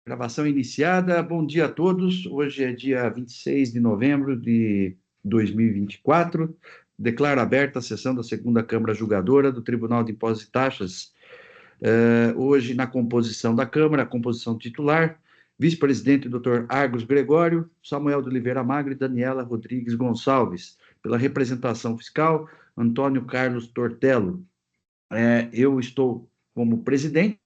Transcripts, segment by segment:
Gravação iniciada. Bom dia a todos. Hoje é dia 26 de novembro de 2024. Declaro aberta a sessão da segunda Câmara Julgadora do Tribunal de Impostos e Taxas. Hoje, na composição da Câmara, a composição titular, vice-presidente Dr. Argos Gregório, Samuel de Oliveira Magre e Daniela Rodrigues Gonçalves. Pela representação fiscal, Antônio Carlos Tortello. Eu estou como presidente.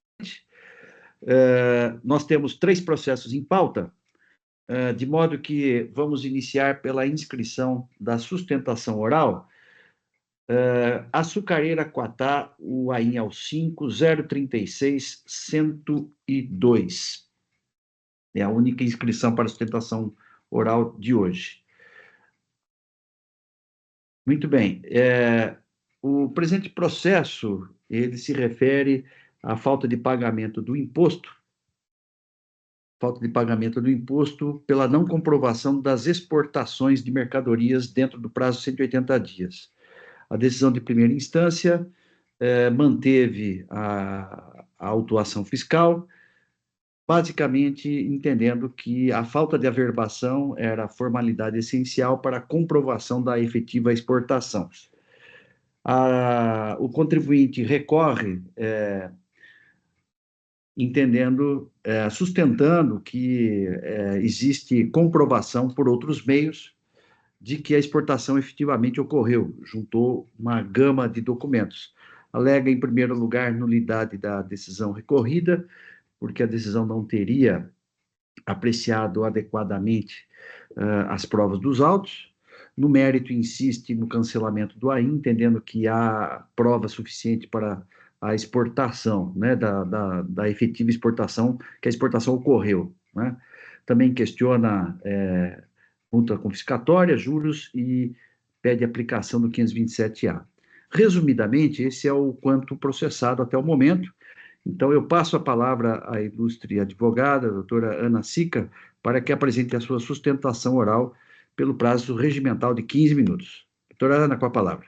Nós temos 3 processos em pauta, de modo que vamos iniciar pela inscrição da sustentação oral. Açucareira Quatá, UAIN ao 5, 036, 102. É a única inscrição para a sustentação oral de hoje. Muito bem. O presente processo, ele se refere à falta de pagamento do imposto pela não comprovação das exportações de mercadorias dentro do prazo de 180 dias. A decisão de primeira instância manteve a autuação fiscal, basicamente entendendo que a falta de averbação era a formalidade essencial para a comprovação da efetiva exportação. O contribuinte recorre sustentando que existe comprovação por outros meios de que a exportação efetivamente ocorreu, juntou uma gama de documentos. Alega, em primeiro lugar, nulidade da decisão recorrida, porque a decisão não teria apreciado adequadamente as provas dos autos. No mérito, insiste no cancelamento do AIN, entendendo que há prova suficiente para a exportação, né, da efetiva exportação, que a exportação ocorreu, né? Também questiona multa confiscatória, juros e pede aplicação do 527-A. Resumidamente, esse é o quanto processado até o momento. Então, eu passo a palavra à ilustre advogada, a doutora Ana Sica, para que apresente a sua sustentação oral pelo prazo regimental de 15 minutos. Doutora Ana, com a palavra.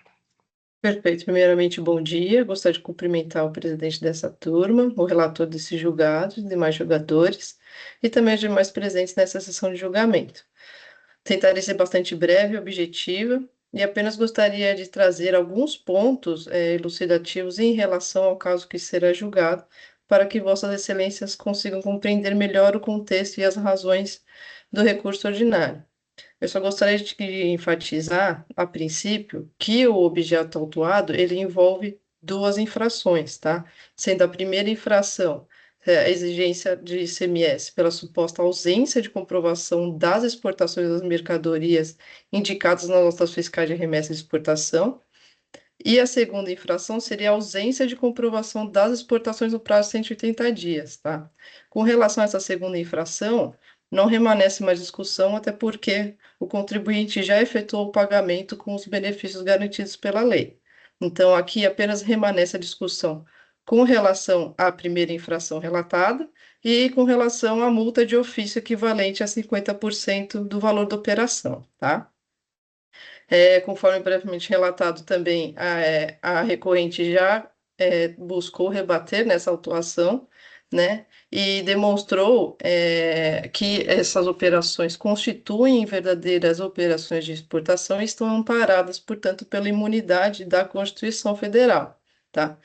Perfeito. Primeiramente, bom dia. Gostaria de cumprimentar o presidente dessa turma, o relator desse julgado, os demais julgadores e também os demais presentes nessa sessão de julgamento. Tentarei ser bastante breve e objetiva e apenas gostaria de trazer alguns pontos elucidativos em relação ao caso que será julgado, para que Vossas Excelências consigam compreender melhor o contexto e as razões do recurso ordinário. Eu só gostaria de enfatizar, a princípio, que o objeto autuado, ele envolve 2 infrações, tá? Sendo a primeira infração a exigência de ICMS pela suposta ausência de comprovação das exportações das mercadorias indicadas nas notas fiscais de remessa de exportação, e a segunda infração seria a ausência de comprovação das exportações no prazo de 180 dias, tá? Com relação a essa segunda infração, não remanesce mais discussão, até porque o contribuinte já efetuou o pagamento com os benefícios garantidos pela lei. Então, aqui apenas remanesce a discussão com relação à primeira infração relatada e com relação à multa de ofício equivalente a 50% do valor da operação, tá? Conforme brevemente relatado também, a recorrente já buscou rebater nessa autuação, né, e demonstrou que essas operações constituem verdadeiras operações de exportação e estão amparadas, portanto, pela imunidade da Constituição Federal, tá?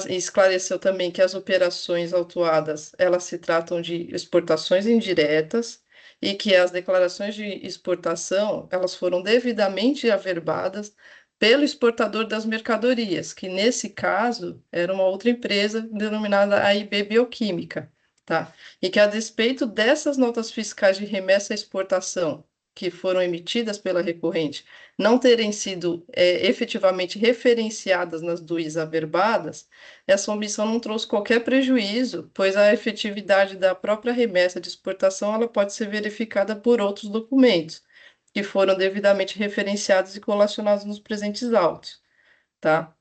Esclareceu também que as operações autuadas, elas se tratam de exportações indiretas e que as declarações de exportação, elas foram devidamente averbadas pelo exportador das mercadorias, que nesse caso era uma outra empresa denominada AIB Bioquímica, tá? E que a despeito dessas notas fiscais de remessa à exportação que foram emitidas pela recorrente não terem sido efetivamente referenciadas nas DUIs averbadas, essa omissão não trouxe qualquer prejuízo, pois a efetividade da própria remessa de exportação ela pode ser verificada por outros documentos, que foram devidamente referenciados e colacionados nos presentes autos, tá?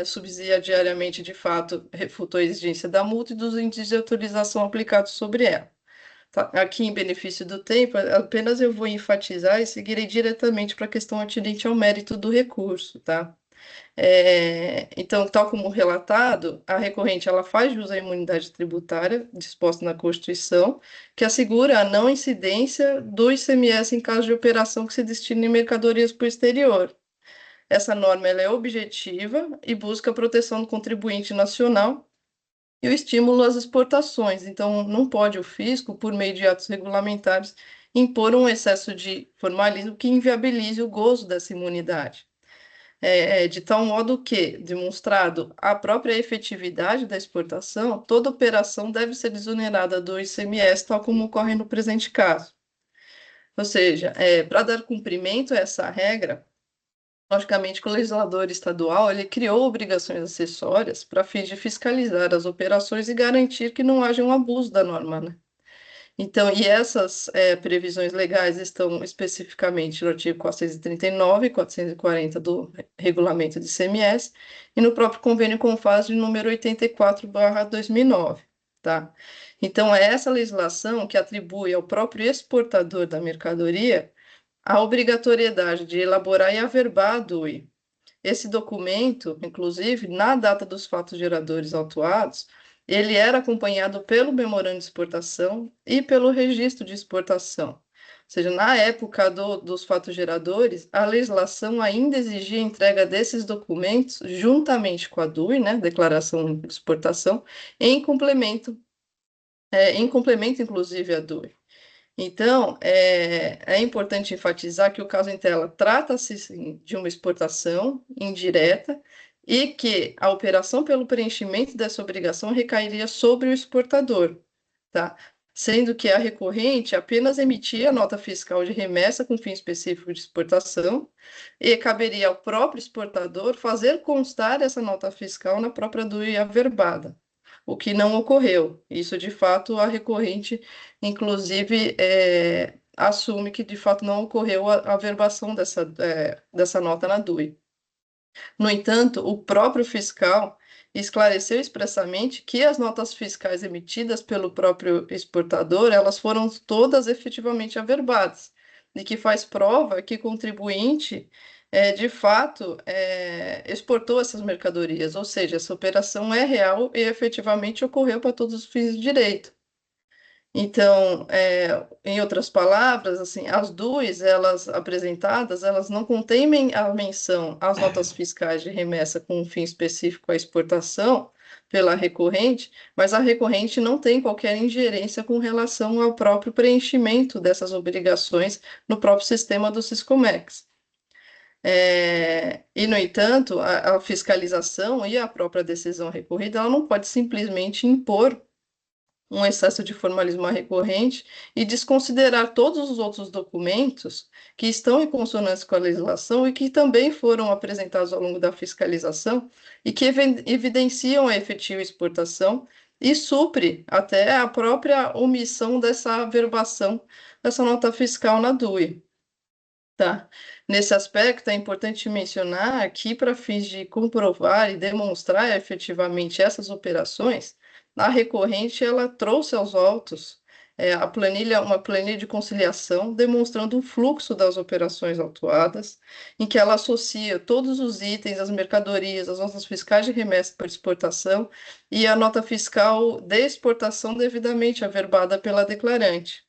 Subsidiariamente, de fato, refutou a exigência da multa e dos índices de autorização aplicados sobre ela. Aqui, em benefício do tempo, apenas eu vou enfatizar e seguirei diretamente para a questão atinente ao mérito do recurso, tá? Então, tal como relatado, a recorrente ela faz jus à imunidade tributária disposta na Constituição, que assegura a não incidência do ICMS em caso de operação que se destine em mercadorias para o exterior. Essa norma ela é objetiva e busca a proteção do contribuinte nacional e o estímulo às exportações. Então, não pode o fisco, por meio de atos regulamentares, impor um excesso de formalismo que inviabilize o gozo dessa imunidade. De tal modo que, demonstrado a própria efetividade da exportação, toda operação deve ser desonerada do ICMS, tal como ocorre no presente caso. Ou seja, para dar cumprimento a essa regra, logicamente que o legislador estadual ele criou obrigações acessórias para fins de fiscalizar as operações e garantir que não haja um abuso da norma, né? Então, e essas previsões legais estão especificamente no artigo 439 e 440 do Regulamento de ICMS e no próprio convênio CONFAS de número 84/2009, tá? Então, é essa legislação que atribui ao próprio exportador da mercadoria a obrigatoriedade de elaborar e averbar a DUI. Esse documento, inclusive, na data dos fatos geradores autuados, ele era acompanhado pelo memorando de exportação e pelo registro de exportação. Ou seja, na época dos fatos geradores, a legislação ainda exigia a entrega desses documentos juntamente com a DUI, né, Declaração de Exportação, em complemento, inclusive, à DUI. Então, é importante enfatizar que o caso em tela trata-se de uma exportação indireta e que a operação pelo preenchimento dessa obrigação recairia sobre o exportador, tá? Sendo que a recorrente apenas emitia a nota fiscal de remessa com fim específico de exportação e caberia ao próprio exportador fazer constar essa nota fiscal na própria DUI averbada, o que não ocorreu. Isso, de fato, a recorrente, inclusive, assume que, de fato, não ocorreu a averbação dessa nota na DUI. No entanto, o próprio fiscal esclareceu expressamente que as notas fiscais emitidas pelo próprio exportador, elas foram todas efetivamente averbadas, e que faz prova que o contribuinte, de fato, exportou essas mercadorias, ou seja, essa operação é real e efetivamente ocorreu para todos os fins de direito. Então, em outras palavras, assim, as DUIs, elas apresentadas, elas não contêm a menção às notas fiscais de remessa com um fim específico à exportação pela recorrente, mas a recorrente não tem qualquer ingerência com relação ao próprio preenchimento dessas obrigações no próprio sistema do Siscomex. E, no entanto, a fiscalização e a própria decisão recorrida, ela não pode simplesmente impor um excesso de formalismo recorrente e desconsiderar todos os outros documentos que estão em consonância com a legislação e que também foram apresentados ao longo da fiscalização e que evidenciam a efetiva exportação e supre até a própria omissão dessa averbação dessa nota fiscal na DUI. Tá. Nesse aspecto, é importante mencionar que, para fins de comprovar e demonstrar efetivamente essas operações, a recorrente ela trouxe aos autos uma planilha de conciliação demonstrando o fluxo das operações autuadas, em que ela associa todos os itens, as mercadorias, as notas fiscais de remessa por exportação e a nota fiscal de exportação devidamente averbada pela declarante.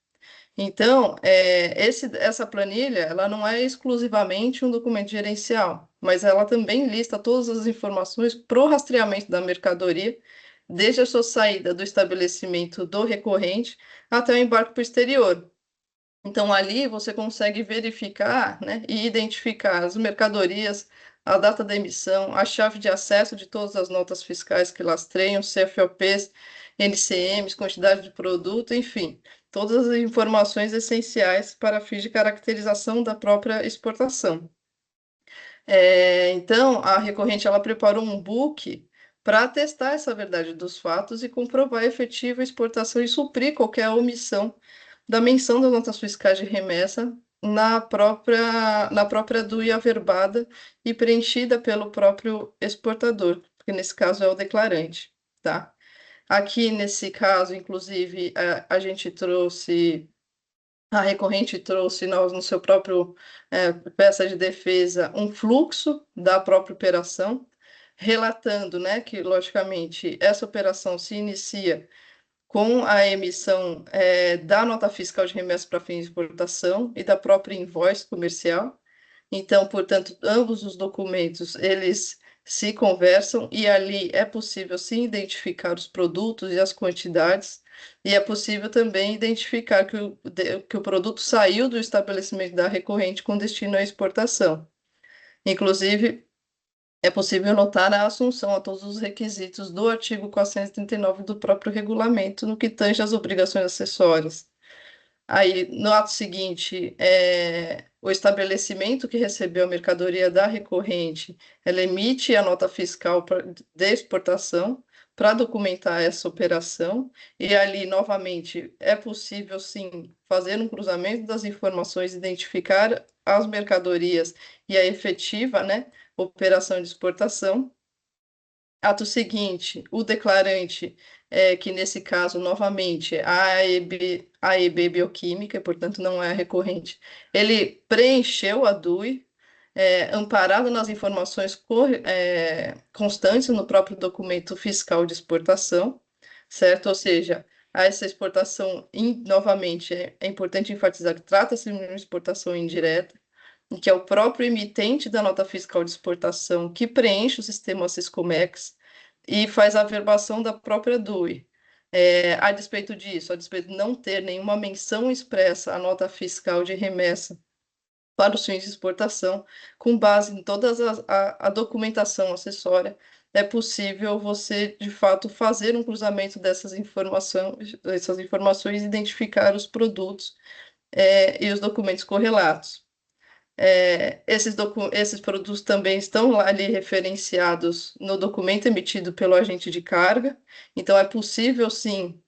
Então, essa planilha, ela não é exclusivamente um documento gerencial, mas ela também lista todas as informações para o rastreamento da mercadoria, desde a sua saída do estabelecimento do recorrente até o embarque para o exterior. Então, ali você consegue verificar, né, e identificar as mercadorias, a data da emissão, a chave de acesso de todas as notas fiscais que lastreiam, CFOPs, NCMs, quantidade de produto, enfim, todas as informações essenciais para fins de caracterização da própria exportação. Então, a recorrente ela preparou um book para atestar essa verdade dos fatos e comprovar a efetiva exportação e suprir qualquer omissão da menção das notas fiscais de remessa na própria DUI averbada e preenchida pelo próprio exportador, que nesse caso é o declarante, tá? Aqui, nesse caso, inclusive, a gente trouxe A recorrente trouxe no seu próprio peça de defesa um fluxo da própria operação, relatando, né, que, logicamente, essa operação se inicia com a emissão da nota fiscal de remessa para fins de exportação e da própria invoice comercial. Então, portanto, ambos os documentos, eles se conversam e ali é possível sim identificar os produtos e as quantidades, e é possível também identificar que o produto saiu do estabelecimento da recorrente com destino à exportação. Inclusive, é possível notar a assunção a todos os requisitos do artigo 439 do próprio regulamento no que tange às obrigações acessórias. Aí, no ato seguinte, o estabelecimento que recebeu a mercadoria da recorrente, ela emite a nota fiscal de exportação para documentar essa operação, e ali, novamente, é possível, sim, fazer um cruzamento das informações, identificar as mercadorias e a efetiva, né, operação de exportação. Ato seguinte, o declarante, que nesse caso, novamente, a EB Bioquímica, portanto não é a recorrente, ele preencheu a DUI, amparado nas informações constantes no próprio documento fiscal de exportação, certo? Ou seja, essa exportação, novamente, é importante enfatizar que trata-se de uma exportação indireta, em que é o próprio emitente da nota fiscal de exportação que preenche o sistema Siscomex e faz a averbação da própria DUI. A despeito disso, a despeito de não ter nenhuma menção expressa à nota fiscal de remessa para os fins de exportação, com base em toda a documentação acessória, é possível você, de fato, fazer um cruzamento dessas informações e identificar os produtos e os documentos correlatos. Esses produtos também estão lá ali referenciados no documento emitido pelo agente de carga, então é possível sim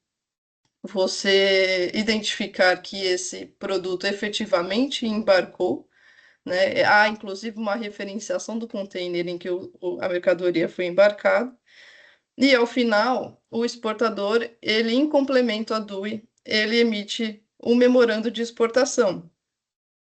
você identificar que esse produto efetivamente embarcou, né? Há inclusive uma referenciação do container em que a mercadoria foi embarcada, e ao final o exportador, ele em complemento à DUI, ele emite um memorando de exportação.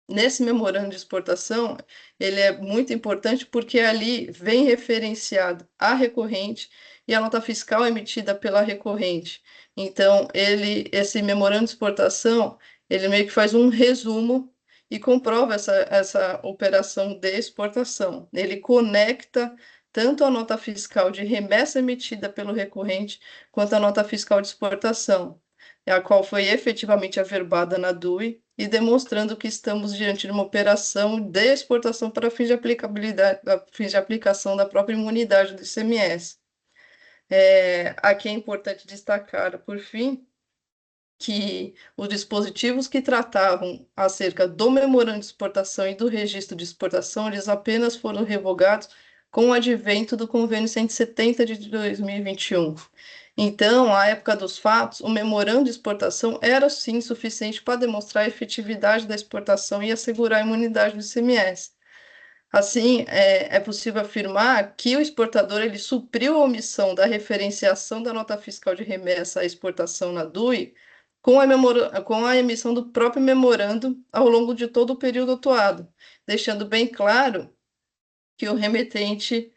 Nesse memorando de exportação, ele é muito importante porque ali vem referenciado a recorrente e a nota fiscal emitida pela recorrente. Então, esse memorando de exportação, ele meio que faz um resumo e comprova essa operação de exportação. Ele conecta tanto a nota fiscal de remessa emitida pelo recorrente, quanto a nota fiscal de exportação, a qual foi efetivamente averbada na DUI, e demonstrando que estamos diante de uma operação de exportação para fins de aplicabilidade, fins de aplicação da própria imunidade do ICMS. Aqui é importante destacar, por fim, que os dispositivos que tratavam acerca do memorando de exportação e do registro de exportação, eles apenas foram revogados com o advento do convênio 170 de 2021. Então, à época dos fatos, o memorando de exportação era sim suficiente para demonstrar a efetividade da exportação e assegurar a imunidade do ICMS. Assim, é possível afirmar que o exportador ele supriu a omissão da referenciação da nota fiscal de remessa à exportação na DUI com a emissão do próprio memorando ao longo de todo o período atuado, deixando bem claro que o remetente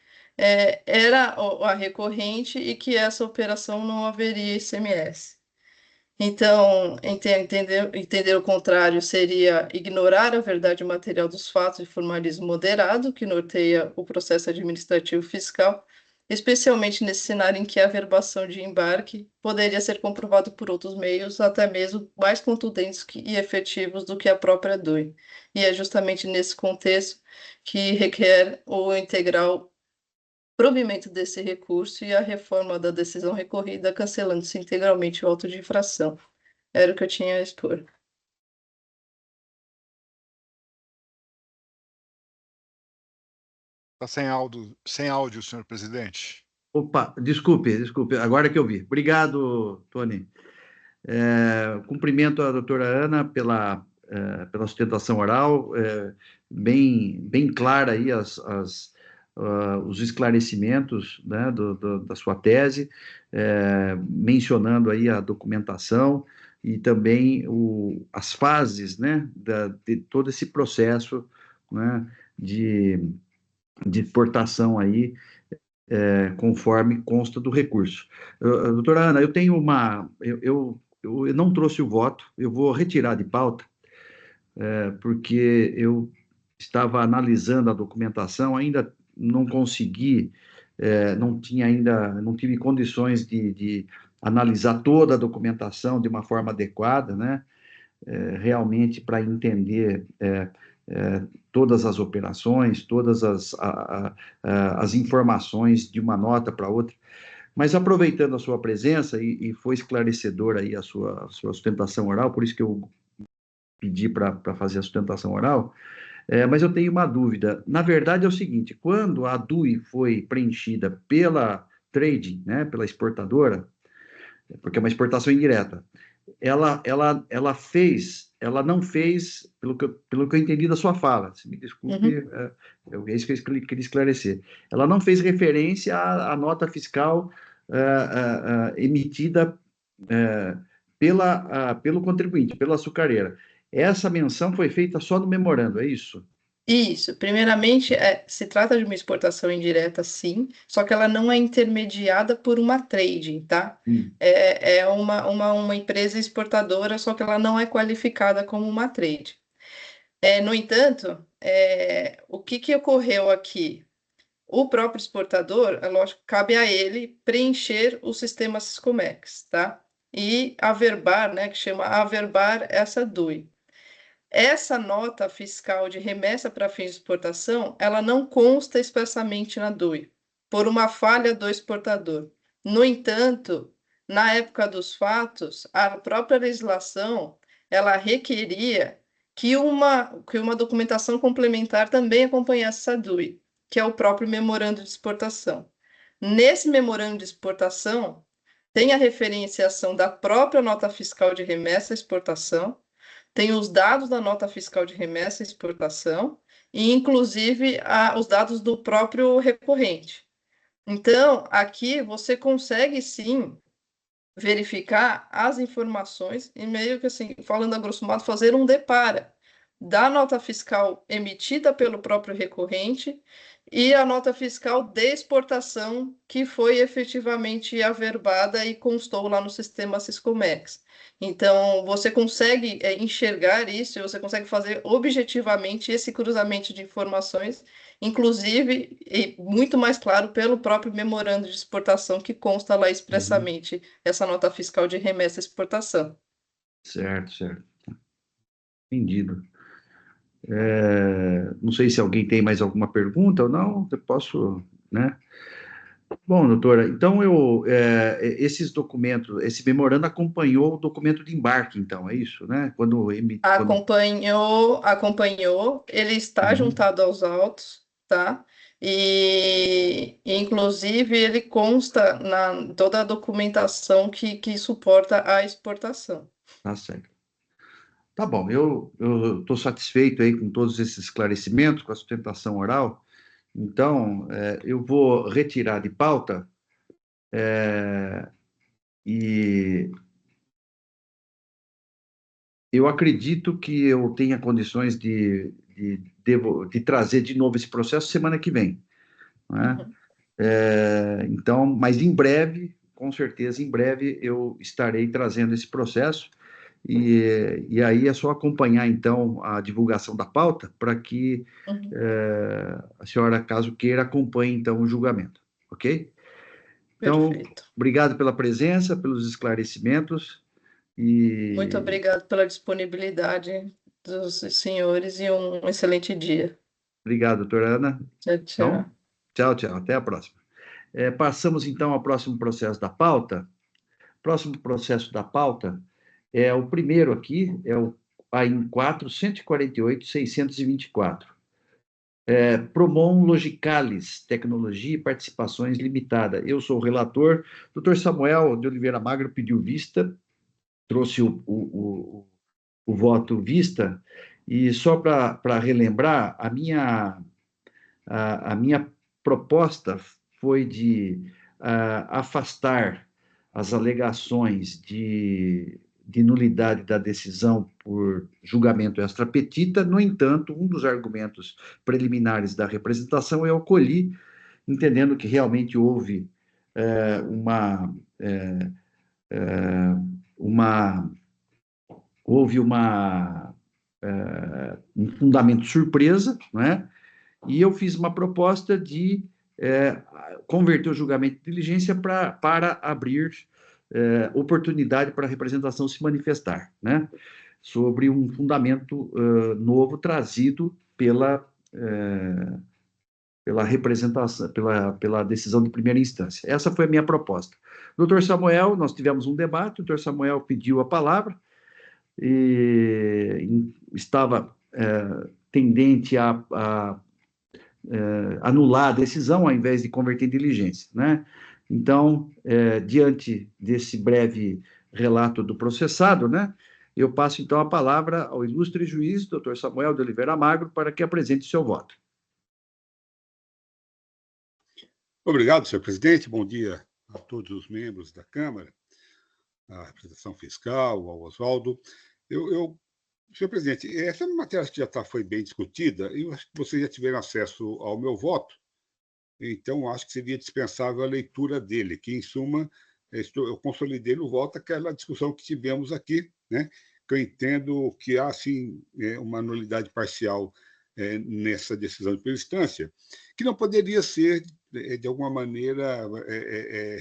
era a recorrente e que essa operação não haveria ICMS. Então, entender o contrário seria ignorar a verdade material dos fatos de formalismo moderado que norteia o processo administrativo fiscal, especialmente nesse cenário em que a averbação de embarque poderia ser comprovado por outros meios, até mesmo mais contundentes e efetivos do que a própria DUI. E é justamente nesse contexto que requer o integral provimento desse recurso e a reforma da decisão recorrida, cancelando-se integralmente o auto de infração. Era o que eu tinha a expor. Está sem áudio, senhor presidente. Opa, desculpe, agora que eu vi. Obrigado, Tony. Cumprimento a doutora Ana pela sustentação oral, bem clara aí os esclarecimentos, né, da sua tese, mencionando aí a documentação, e também as fases, né, de todo esse processo, né, de exportação aí, conforme consta do recurso. Doutora Ana, eu tenho eu não trouxe o voto, eu vou retirar de pauta, porque eu estava analisando a documentação, ainda não consegui, não tive condições de analisar toda a documentação de uma forma adequada, né? Realmente para entender todas as operações, todas as informações de uma nota para outra. Mas aproveitando a sua presença, e foi esclarecedora aí a sua sustentação oral, por isso que eu pedi para fazer a sustentação oral, mas eu tenho uma dúvida. Na verdade é o seguinte, quando a DUI foi preenchida pela trading, né, pela exportadora, porque é uma exportação indireta, ela não fez, pelo que eu entendi da sua fala, se me desculpe, é isso que eu queria esclarecer, ela não fez referência à nota fiscal emitida pelo contribuinte, pela açucareira. Essa menção foi feita só no memorando, é isso? Isso, primeiramente, se trata de uma exportação indireta, sim, só que ela não é intermediada por uma trading, tá? É uma empresa exportadora, só que ela não é qualificada como uma trade. No entanto, o que ocorreu aqui? O próprio exportador, é lógico, cabe a ele preencher o sistema Siscomex, tá? E averbar, né, que chama averbar essa DUI. Essa nota fiscal de remessa para fins de exportação, ela não consta expressamente na DUI, por uma falha do exportador. No entanto, na época dos fatos, a própria legislação, ela requeria que uma documentação complementar também acompanhasse essa DUI, que é o próprio memorando de exportação. Nesse memorando de exportação, tem a referenciação da própria nota fiscal de remessa à exportação, tem os dados da nota fiscal de remessa e exportação, e inclusive os dados do próprio recorrente. Então, aqui você consegue sim verificar as informações e meio que assim, falando a grosso modo, fazer um depara da nota fiscal emitida pelo próprio recorrente e a nota fiscal de exportação que foi efetivamente averbada e constou lá no sistema Siscomex. Então, você consegue enxergar isso e você consegue fazer objetivamente esse cruzamento de informações, inclusive, e muito mais claro, pelo próprio memorando de exportação que consta lá expressamente essa nota fiscal de remessa e exportação. Certo, certo. Entendido. Não sei se alguém tem mais alguma pergunta ou não, eu posso, né? Bom, doutora, então esses documentos, esse memorando acompanhou o documento de embarque, então, é isso, né? Acompanhou, ele está Uhum. juntado aos autos, tá? Inclusive, ele consta na toda a documentação que suporta a exportação. Tá certo. Tá bom, eu estou satisfeito aí com todos esses esclarecimentos, com a sustentação oral. Então, eu vou retirar de pauta e eu acredito que eu tenha condições de trazer de novo esse processo semana que vem, né? Uhum. Então, mas em breve, com certeza, em breve eu estarei trazendo esse processo e aí é só acompanhar, então, a divulgação da pauta para que Uhum. a senhora, caso queira, acompanhe, então, o julgamento, ok? Então, Perfeito. obrigado pela presença, pelos esclarecimentos Muito e obrigado pela disponibilidade dos senhores e um excelente dia. obrigado, doutora Ana. Tchau, Então, tchau. tchau, tchau, até a próxima. Passamos, então, ao próximo processo da pauta. Próximo processo da pauta é o primeiro aqui, é o AIN 448.624. Promon Logicalis, Tecnologia e Participações Limitada. Eu sou o relator. Dr. Samuel de Oliveira Magro pediu vista, trouxe o voto vista, e só para relembrar, a minha proposta foi de afastar as alegações de nulidade da decisão por julgamento extra petita. No entanto, um dos argumentos preliminares da representação eu acolhi, entendendo que realmente houve um fundamento surpresa, né? E eu fiz uma proposta de converter o julgamento de diligência para abrir oportunidade para a representação se manifestar, né? Sobre um fundamento novo trazido pela representação, pela decisão de primeira instância. Essa foi a minha proposta. Doutor Samuel, nós tivemos um debate, o doutor Samuel pediu a palavra, e estava tendente a anular a decisão, ao invés de converter em diligência, né? Então, diante desse breve relato do processado, né, eu passo, então, a palavra ao ilustre juiz, doutor Samuel de Oliveira Magro, para que apresente seu voto. Obrigado, senhor presidente. Bom dia a todos os membros da Câmara, à representação fiscal, ao Oswaldo. Senhor presidente, essa matéria que já foi bem discutida, eu acho que vocês já tiveram acesso ao meu voto, então acho que seria dispensável a leitura dele, que, em suma, eu consolidei no voto aquela discussão que tivemos aqui, né? Que eu entendo que há, sim, uma nulidade parcial nessa decisão de primeira instância, que não poderia ser, de alguma maneira,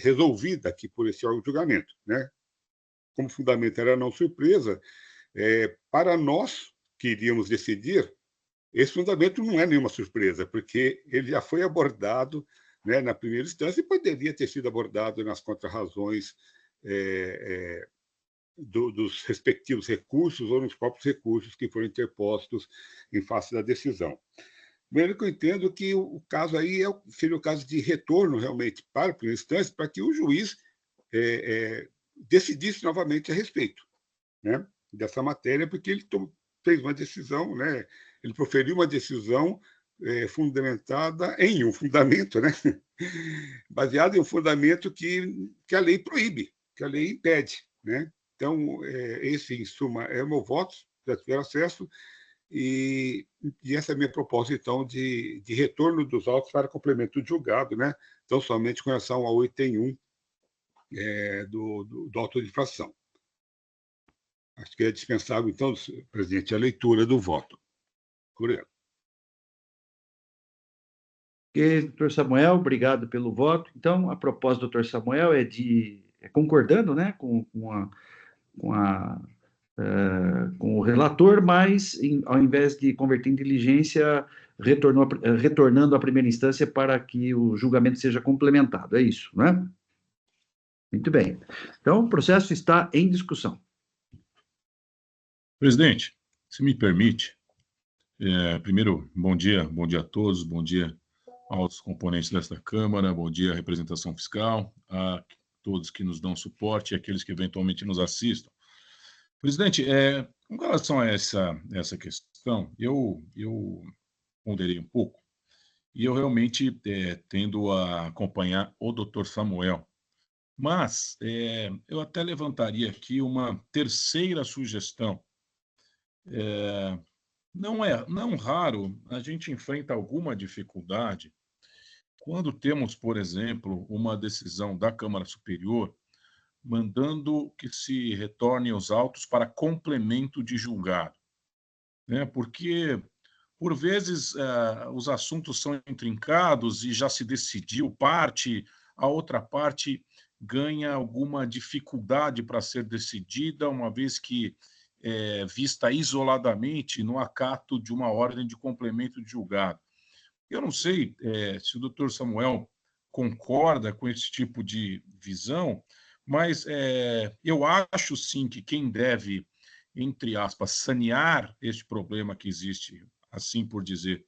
resolvida aqui por esse órgão de julgamento, né? Como fundamento era não surpresa, para nós que iríamos decidir, esse fundamento não é nenhuma surpresa, porque ele já foi abordado, né, na primeira instância e poderia ter sido abordado nas contrarrazões dos respectivos recursos ou nos próprios recursos que foram interpostos em face da decisão. Primeiro que eu entendo que o caso aí seria o caso de retorno realmente para a primeira instância, para que o juiz decidisse novamente a respeito, né, dessa matéria, porque ele fez uma decisão, né, ele proferiu uma decisão fundamentada em um fundamento, né, baseado em um fundamento que a lei proíbe, que a lei impede, né? Então, esse, em suma, é o meu voto, já tiveram acesso, e essa é a minha proposta, então, de retorno dos autos para complemento de julgado, né? Então, somente com relação ao item 1 do auto de infração. Acho que é dispensável, então, presidente, a leitura do voto. Obrigado. Ok, doutor Samuel, obrigado pelo voto. Então, a proposta do doutor Samuel concordando, né, com o relator, mas, ao invés de converter em diligência, retornando à primeira instância para que o julgamento seja complementado. É isso, né? Muito bem. Então, o processo está em discussão. Presidente, se me permite, primeiro, bom dia a todos, bom dia aos componentes desta Câmara, bom dia à representação fiscal, a todos que nos dão suporte e aqueles que eventualmente nos assistam. Presidente, com relação a essa questão, eu ponderei um pouco e eu realmente tendo a acompanhar o doutor Samuel, mas eu até levantaria aqui uma terceira sugestão. Não raro a gente enfrenta alguma dificuldade quando temos, por exemplo, uma decisão da Câmara Superior mandando que se retornem os autos para complemento de julgado, né? Porque, por vezes, os assuntos são intrincados e já se decidiu a outra parte ganha alguma dificuldade para ser decidida, uma vez que vista isoladamente no acato de uma ordem de complemento de julgado. Eu não sei se o doutor Samuel concorda com esse tipo de visão, mas eu acho sim que quem deve, entre aspas, sanear este problema que existe, assim por dizer,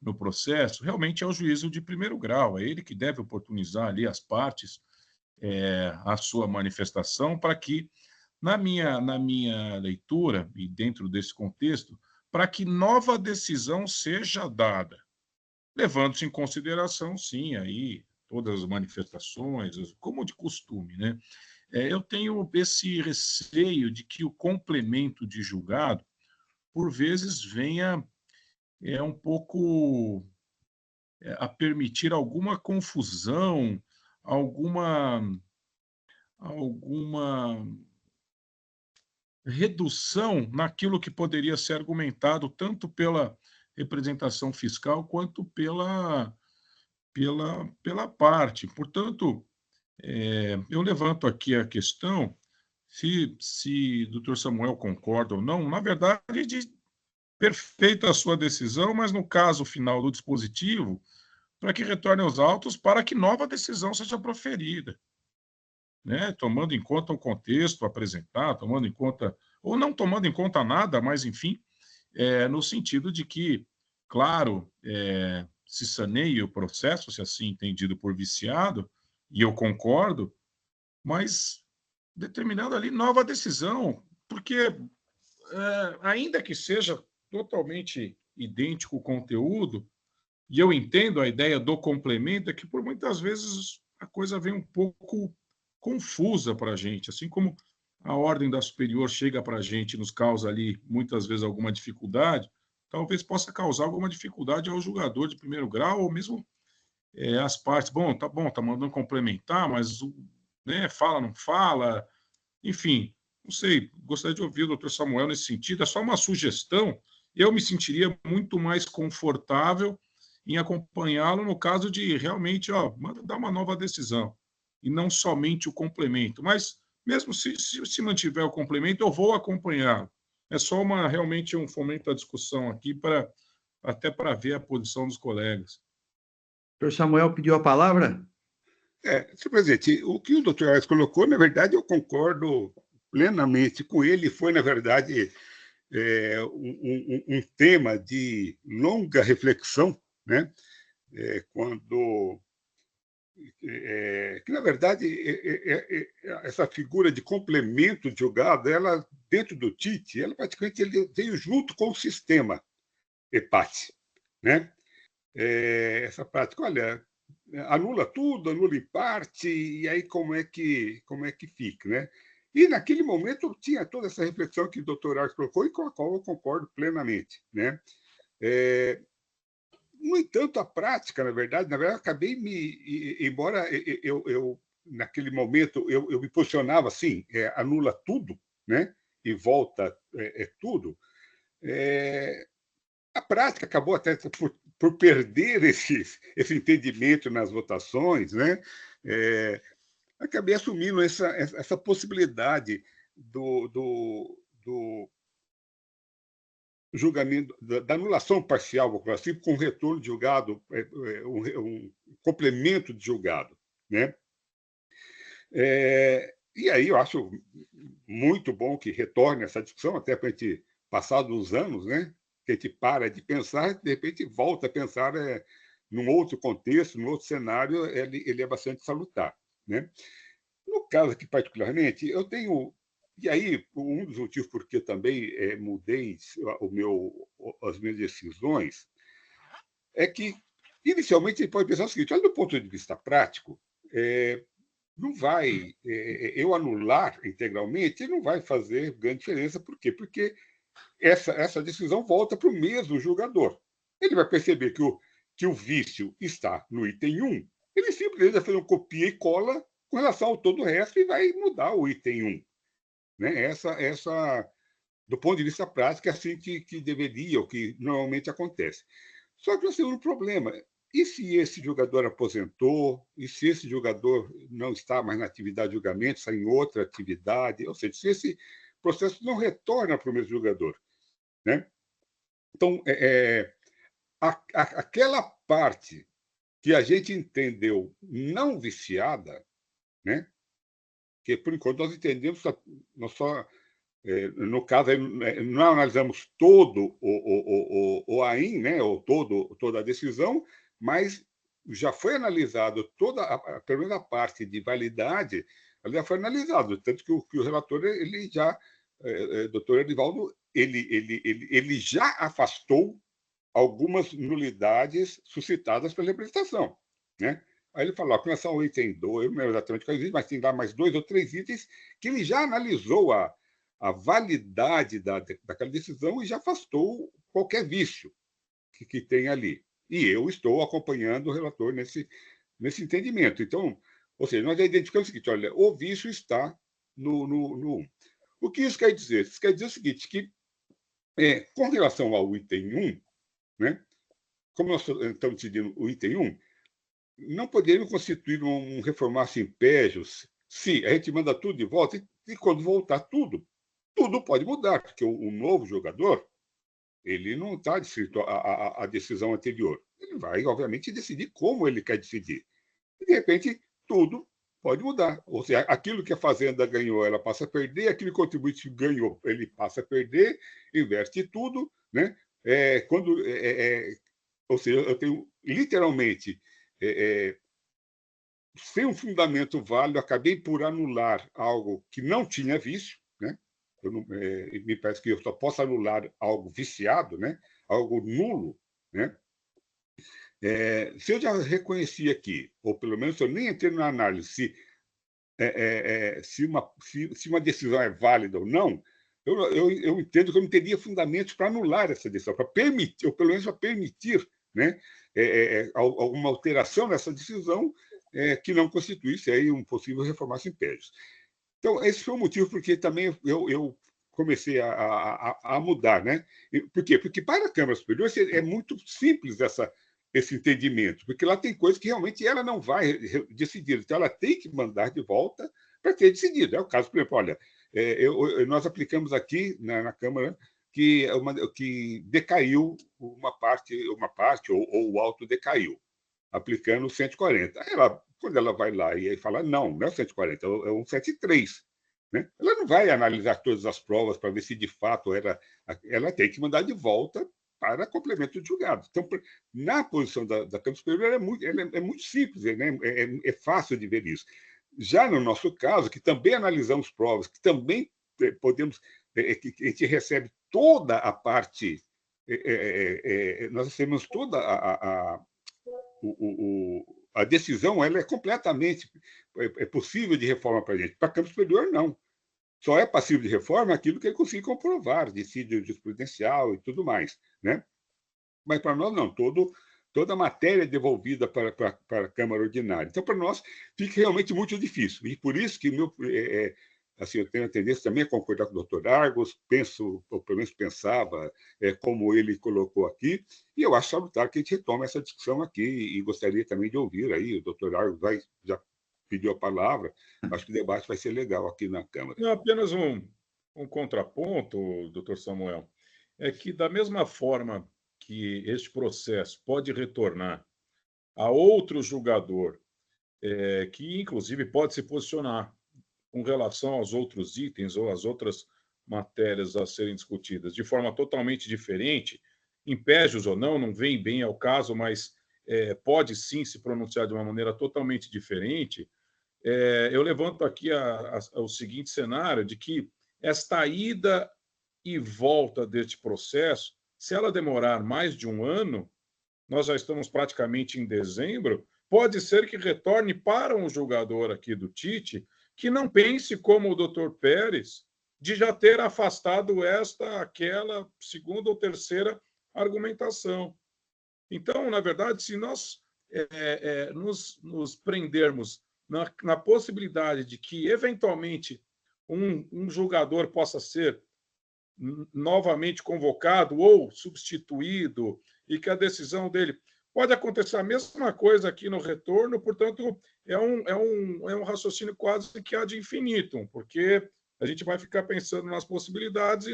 no processo, realmente é o juízo de primeiro grau. É ele que deve oportunizar ali as partes a sua manifestação para que, na minha leitura, e dentro desse contexto, para que nova decisão seja dada, levando-se em consideração, sim, aí todas as manifestações, como de costume, né? eu tenho esse receio de que o complemento de julgado, por vezes, venha um pouco a permitir alguma confusão, alguma redução naquilo que poderia ser argumentado tanto pela representação fiscal quanto pela parte. Portanto, eu levanto aqui a questão se o doutor Samuel concorda ou não. Na verdade, perfeita a sua decisão, mas no caso final do dispositivo, para que retorne aos autos para que nova decisão seja proferida, né? Tomando em conta o contexto apresentado, tomando em conta, ou não tomando em conta nada, mas, enfim, no sentido de que, claro, se saneie o processo, se assim entendido por viciado, e eu concordo, mas determinando ali nova decisão, porque, ainda que seja totalmente idêntico o conteúdo, e eu entendo a ideia do complemento, é que por muitas vezes a coisa vem um pouco confusa para a gente, assim como a ordem da superior chega para a gente e nos causa ali, muitas vezes, alguma dificuldade, talvez possa causar alguma dificuldade ao julgador de primeiro grau, ou mesmo as partes. Bom, tá mandando complementar, mas né, fala, não fala, enfim, não sei, gostaria de ouvir o doutor Samuel nesse sentido, é só uma sugestão, eu me sentiria muito mais confortável em acompanhá-lo no caso de realmente, manda dar uma nova decisão, e não somente o complemento. Mas, mesmo se mantiver o complemento, eu vou acompanhá-lo. É só realmente um fomento à discussão aqui, até para ver a posição dos colegas. O doutor Samuel pediu a palavra? Senhor presidente, o que o doutor Aires colocou, na verdade, eu concordo plenamente com ele. Foi, na verdade, um tema de longa reflexão, né? Quando que, na verdade, essa figura de complemento de julgado, ela, dentro do TIT, ela praticamente ele veio junto com o sistema EPAT, né? Essa prática, olha, anula tudo, anula em parte, e aí como é que fica, né? E, naquele momento, tinha toda essa reflexão que o doutor Aires colocou e com a qual eu concordo plenamente, né? No entanto, a prática, na verdade, acabei embora eu naquele momento, eu me posicionava assim, anula tudo, né? E volta tudo. A prática acabou até por perder esse entendimento nas votações, né? Acabei assumindo essa possibilidade do julgamento, da anulação parcial, vou colocar assim, com retorno de julgado, um complemento de julgado, né? E aí eu acho muito bom que retorne essa discussão, até para a gente, passados os anos, né, que a gente para de pensar, de repente volta a pensar num outro contexto, num outro cenário, ele é bastante salutar, né? No caso aqui, particularmente, eu tenho... E aí, um dos motivos por que também mudei as minhas decisões é que, inicialmente, você pode pensar o seguinte: olha, do ponto de vista prático, não vai... eu anular integralmente não vai fazer grande diferença. Por quê? Porque essa decisão volta para o mesmo julgador. Ele vai perceber que o vício está no item 1, ele simplesmente vai fazer um copia e cola com relação ao todo o resto e vai mudar o item 1. Né? Do ponto de vista prático, é assim que deveria, ou que normalmente acontece. Só que o segundo problema: e se esse jogador aposentou? E se esse jogador não está mais na atividade de julgamento, está em outra atividade? Ou seja, se esse processo não retorna para o mesmo jogador, né? Então, aquela parte que a gente entendeu não viciada, né? Que, por enquanto, nós entendemos, nós só, no caso, não analisamos todo o AIM, né? Ou toda a decisão, mas já foi analisado pelo menos a parte de validade, ela já foi analisada, tanto que o relator, ele já, doutor Edivaldo, ele já afastou algumas nulidades suscitadas pela representação, né? Aí ele falou, com relação ao item 2, eu não lembro exatamente quais itens, mas tem lá mais 2 ou 3 itens que ele já analisou a validade daquela decisão e já afastou qualquer vício que tem ali. E eu estou acompanhando o relator nesse entendimento. Então, ou seja, nós já identificamos o seguinte, olha, o vício está no 1. O que isso quer dizer? Isso quer dizer o seguinte, que com relação ao item 1, né, como nós estamos decidindo o item 1, não poderíamos constituir um reformar-se impégios se a gente manda tudo de volta e quando voltar tudo pode mudar, porque o novo jogador ele não está adscrito à decisão anterior. Ele vai, obviamente, decidir como ele quer decidir. E, de repente, tudo pode mudar. Ou seja, aquilo que a Fazenda ganhou, ela passa a perder, aquilo que o contribuinte ganhou, ele passa a perder, inverte tudo. Né? Ou seja, eu tenho, literalmente, sem um fundamento válido, acabei por anular algo que não tinha vício, né? Me parece que eu só posso anular algo viciado, né? Algo nulo, né? Se eu já reconheci aqui, ou pelo menos se eu nem entrei na análise se uma decisão é válida ou não, eu entendo que eu não teria fundamentos para anular essa decisão, para permitir, ou pelo menos para permitir, né, alguma alteração nessa decisão que não constituísse aí um possível reformar-se impérios. Então, esse foi o motivo porque também eu comecei a mudar. Né? Por quê? Porque para a Câmara Superior é muito simples esse entendimento, porque lá tem coisas que realmente ela não vai decidir, então ela tem que mandar de volta para ter decidido. É o caso, por exemplo, olha, nós aplicamos aqui na Câmara que decaiu uma parte ou o auto decaiu, aplicando 140. Aí quando ela vai lá e fala, não é o 140, é o 173. Né? Ela não vai analisar todas as provas para ver se de fato ela tem que mandar de volta para complemento de julgado. Então, na posição da Câmara Superior, é muito simples, né? É fácil de ver isso. Já no nosso caso, que também analisamos provas, que também podemos, que a gente recebe toda a parte, nós recebemos toda a decisão, ela é completamente possível de reforma para a gente. Para a Câmara Superior, não. Só é passível de reforma aquilo que ele conseguir comprovar, dissídio jurisprudencial e tudo mais. Né? Mas para nós, não. Toda a matéria é devolvida para a Câmara Ordinária. Então, para nós, fica realmente muito difícil. E por isso que assim, eu tenho a tendência também a concordar com o doutor Argos, ou pelo menos pensava, como ele colocou aqui, e eu acho salutar que a gente retome essa discussão aqui, e gostaria também de ouvir aí, o doutor Argos já pediu a palavra, acho que o debate vai ser legal aqui na Câmara. Não, apenas um contraponto, doutor Samuel, é que da mesma forma que este processo pode retornar a outro julgador, que inclusive pode se posicionar com relação aos outros itens ou às outras matérias a serem discutidas de forma totalmente diferente, impégios ou não vem bem ao caso, mas pode sim se pronunciar de uma maneira totalmente diferente. Eu levanto aqui o seguinte cenário de que esta ida e volta deste processo, se ela demorar mais de um ano, nós já estamos praticamente em dezembro, pode ser que retorne para um julgador aqui do Tite que não pense como o doutor Pérez, de já ter afastado aquela segunda ou terceira argumentação. Então, na verdade, se nós nos prendermos na possibilidade de que, eventualmente, um julgador possa ser novamente convocado ou substituído e que a decisão dele pode acontecer a mesma coisa aqui no retorno, portanto, é um raciocínio quase que ad infinitum, porque a gente vai ficar pensando nas possibilidades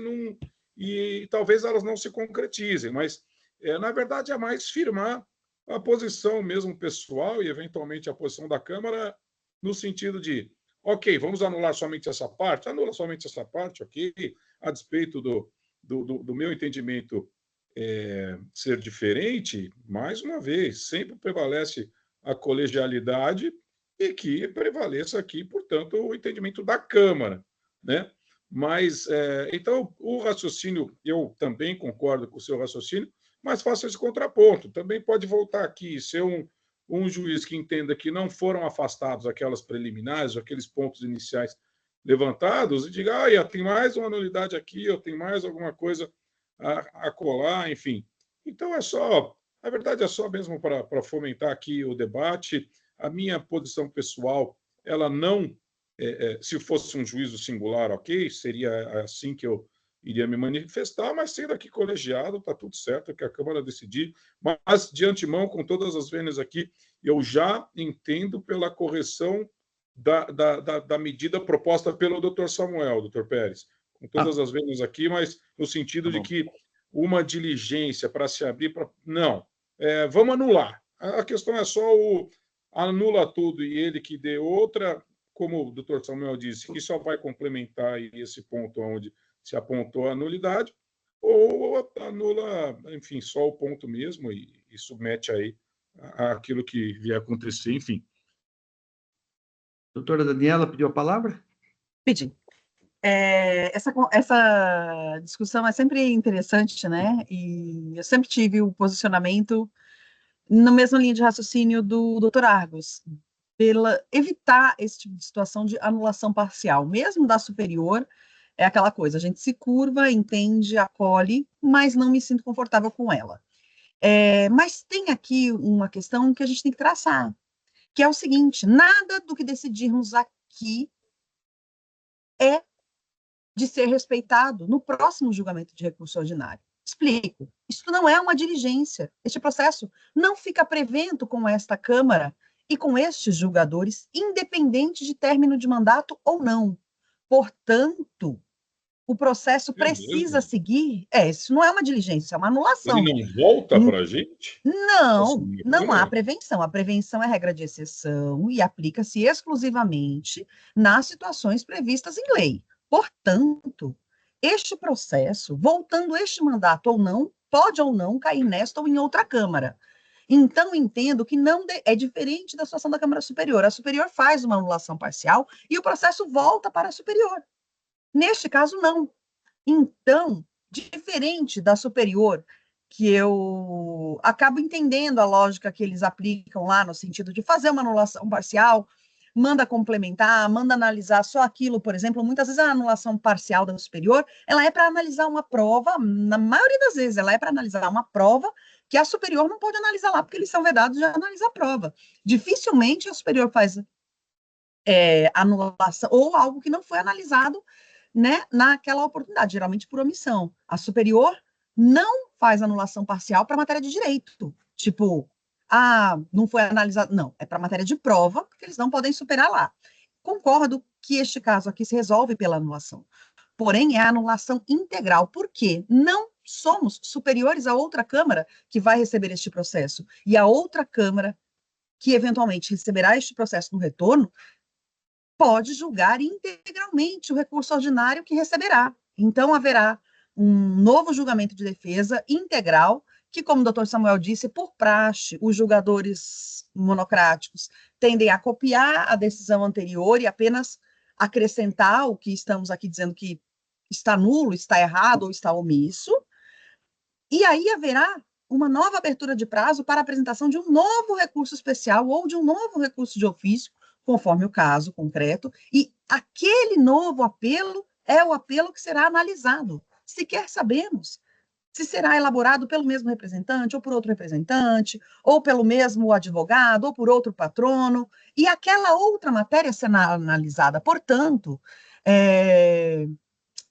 e talvez elas não se concretizem, mas, na verdade, é mais firmar a posição mesmo pessoal e, eventualmente, a posição da Câmara no sentido de, ok, vamos anular somente essa parte? Anula somente essa parte, ok, a despeito do meu entendimento ser diferente, mais uma vez, sempre prevalece a colegialidade e que prevaleça aqui, portanto, o entendimento da Câmara, né? Mas, então, o raciocínio, eu também concordo com o seu raciocínio, mas faço esse contraponto. Também pode voltar aqui e ser um juiz que entenda que não foram afastados aquelas preliminares, aqueles pontos iniciais levantados, e diga, tem mais uma nulidade aqui, ou tem mais alguma coisa a colar, enfim. Então, a verdade é só mesmo para fomentar aqui o debate. A minha posição pessoal, ela não, se fosse um juízo singular, ok, seria assim que eu iria me manifestar, mas sendo aqui colegiado, está tudo certo, que a Câmara decidir. Mas, de antemão, com todas as vênias aqui, eu já entendo pela correção da medida proposta pelo doutor Samuel, doutor Pérez, com todas as vênias aqui, mas no sentido de que uma diligência para se abrir... Não, vamos anular. A questão é só anula tudo e ele que dê outra, como o doutor Samuel disse, que só vai complementar esse ponto onde se apontou a nulidade, ou anula, enfim, só o ponto mesmo e submete aí aquilo que vier acontecer, enfim. Doutora Daniela pediu a palavra? Pedi. Essa discussão é sempre interessante, né? E eu sempre tive o posicionamento na mesma linha de raciocínio do Dr. Argos, pela evitar esse tipo de situação de anulação parcial, mesmo da superior. É aquela coisa, a gente se curva, entende, acolhe, mas não me sinto confortável com ela. Mas tem aqui uma questão que a gente tem que traçar, que é o seguinte: nada do que decidirmos aqui é de ser respeitado no próximo julgamento de recurso ordinário. Explico. Isso não é uma diligência. Este processo não fica prevento com esta Câmara e com estes julgadores, independente de término de mandato ou não. Portanto, o processo precisa seguir. Isso não é uma diligência, é uma anulação. Ele não volta para a gente? Não há prevenção. A prevenção é regra de exceção e aplica-se exclusivamente nas situações previstas em lei. Portanto, este processo, voltando este mandato ou não, pode ou não cair nesta ou em outra Câmara. Então, entendo que não é diferente da situação da Câmara Superior. A Superior faz uma anulação parcial e o processo volta para a Superior. Neste caso, não. Então, diferente da Superior, que eu acabo entendendo a lógica que eles aplicam lá, no sentido de fazer uma anulação parcial, manda complementar, manda analisar só aquilo, por exemplo, muitas vezes a anulação parcial da superior, ela é para analisar uma prova, na maioria das vezes, ela é para analisar uma prova que a superior não pode analisar lá, porque eles são vedados de analisar a prova. Dificilmente a superior faz anulação, ou algo que não foi analisado, né, naquela oportunidade, geralmente por omissão. A superior não faz anulação parcial para matéria de direito, tipo, não foi analisado, não, é para matéria de prova, porque eles não podem superar lá. Concordo que este caso aqui se resolve pela anulação, porém é a anulação integral, porque não somos superiores a outra Câmara que vai receber este processo, e a outra Câmara que eventualmente receberá este processo no retorno pode julgar integralmente o recurso ordinário que receberá. Então, haverá um novo julgamento de defesa integral, que, como o doutor Samuel disse, por praxe, os julgadores monocráticos tendem a copiar a decisão anterior e apenas acrescentar o que estamos aqui dizendo que está nulo, está errado ou está omisso. E aí haverá uma nova abertura de prazo para a apresentação de um novo recurso especial ou de um novo recurso de ofício, conforme o caso concreto, e aquele novo apelo é o apelo que será analisado. Sequer sabemos se será elaborado pelo mesmo representante, ou por outro representante, ou pelo mesmo advogado, ou por outro patrono, e aquela outra matéria será analisada. Portanto,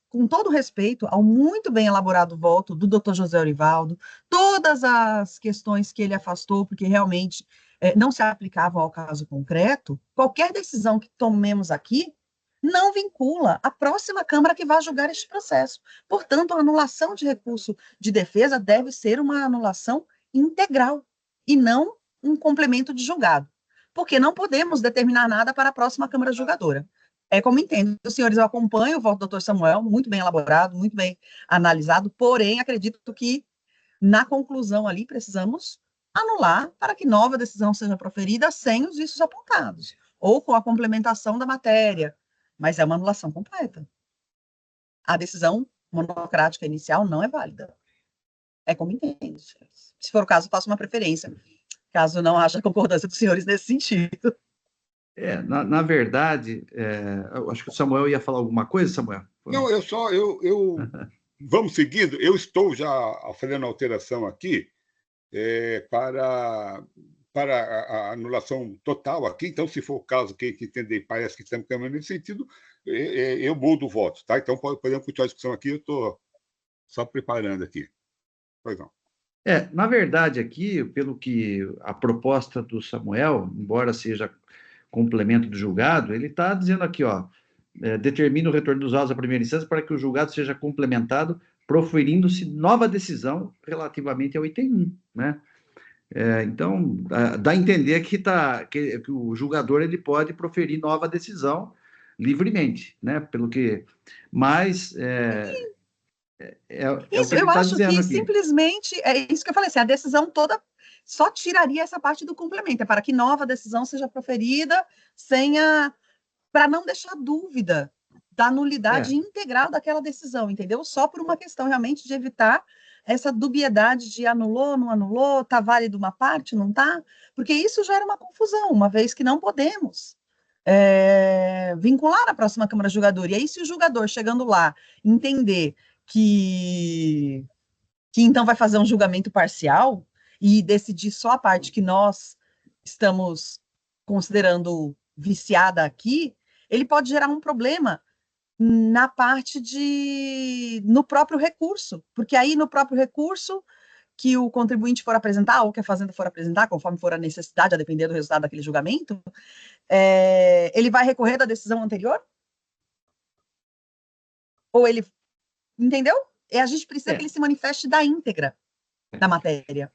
com todo respeito ao muito bem elaborado voto do Dr. José Orivaldo, todas as questões que ele afastou, porque realmente não se aplicavam ao caso concreto, qualquer decisão que tomemos aqui não vincula a próxima Câmara que vai julgar este processo. Portanto, a anulação de recurso de defesa deve ser uma anulação integral e não um complemento de julgado, porque não podemos determinar nada para a próxima Câmara julgadora. Como entendo, senhores, eu acompanho o voto do Dr. Samuel, muito bem elaborado, muito bem analisado, porém, acredito que, na conclusão ali, precisamos anular para que nova decisão seja proferida sem os vícios apontados, ou com a complementação da matéria, mas é uma anulação completa. A decisão monocrática inicial não é válida. É como entende. Se for o caso, faço uma preferência caso não haja concordância dos senhores nesse sentido. Na verdade, eu acho que o Samuel ia falar alguma coisa, Samuel? Não, vamos seguindo. Eu estou já fazendo alteração aqui para a anulação total aqui. Então, se for o caso, quem entender, parece que estamos caminhando nesse sentido, eu mudo o voto, tá? Então, podemos continuar a discussão aqui, eu estou só preparando aqui. Pois não. Na verdade, aqui, pelo que a proposta do Samuel, embora seja complemento do julgado, ele está dizendo aqui, determina o retorno dos autos à primeira instância para que o julgado seja complementado, proferindo-se nova decisão relativamente ao item 1, né? Então, dá a entender que o julgador ele pode proferir nova decisão livremente, né? Mas o que Isso, ele eu está acho dizendo que aqui. simplesmente, é isso que eu falei, assim, a decisão toda só tiraria essa parte do complemento, para que nova decisão seja proferida para não deixar dúvida da nulidade integral daquela decisão, entendeu? Só por uma questão realmente de evitar essa dubiedade de anulou, não anulou, está válido uma parte, não está? Porque isso gera uma confusão, uma vez que não podemos vincular a próxima Câmara Julgadora. E aí, se o julgador, chegando lá, entender que então vai fazer um julgamento parcial e decidir só a parte que nós estamos considerando viciada aqui, ele pode gerar um problema na parte no próprio recurso, porque aí no próprio recurso que o contribuinte for apresentar, ou que a Fazenda for apresentar, conforme for a necessidade, a depender do resultado daquele julgamento, ele vai recorrer da decisão anterior? Ou ele... Entendeu? A gente precisa que ele se manifeste da íntegra da matéria.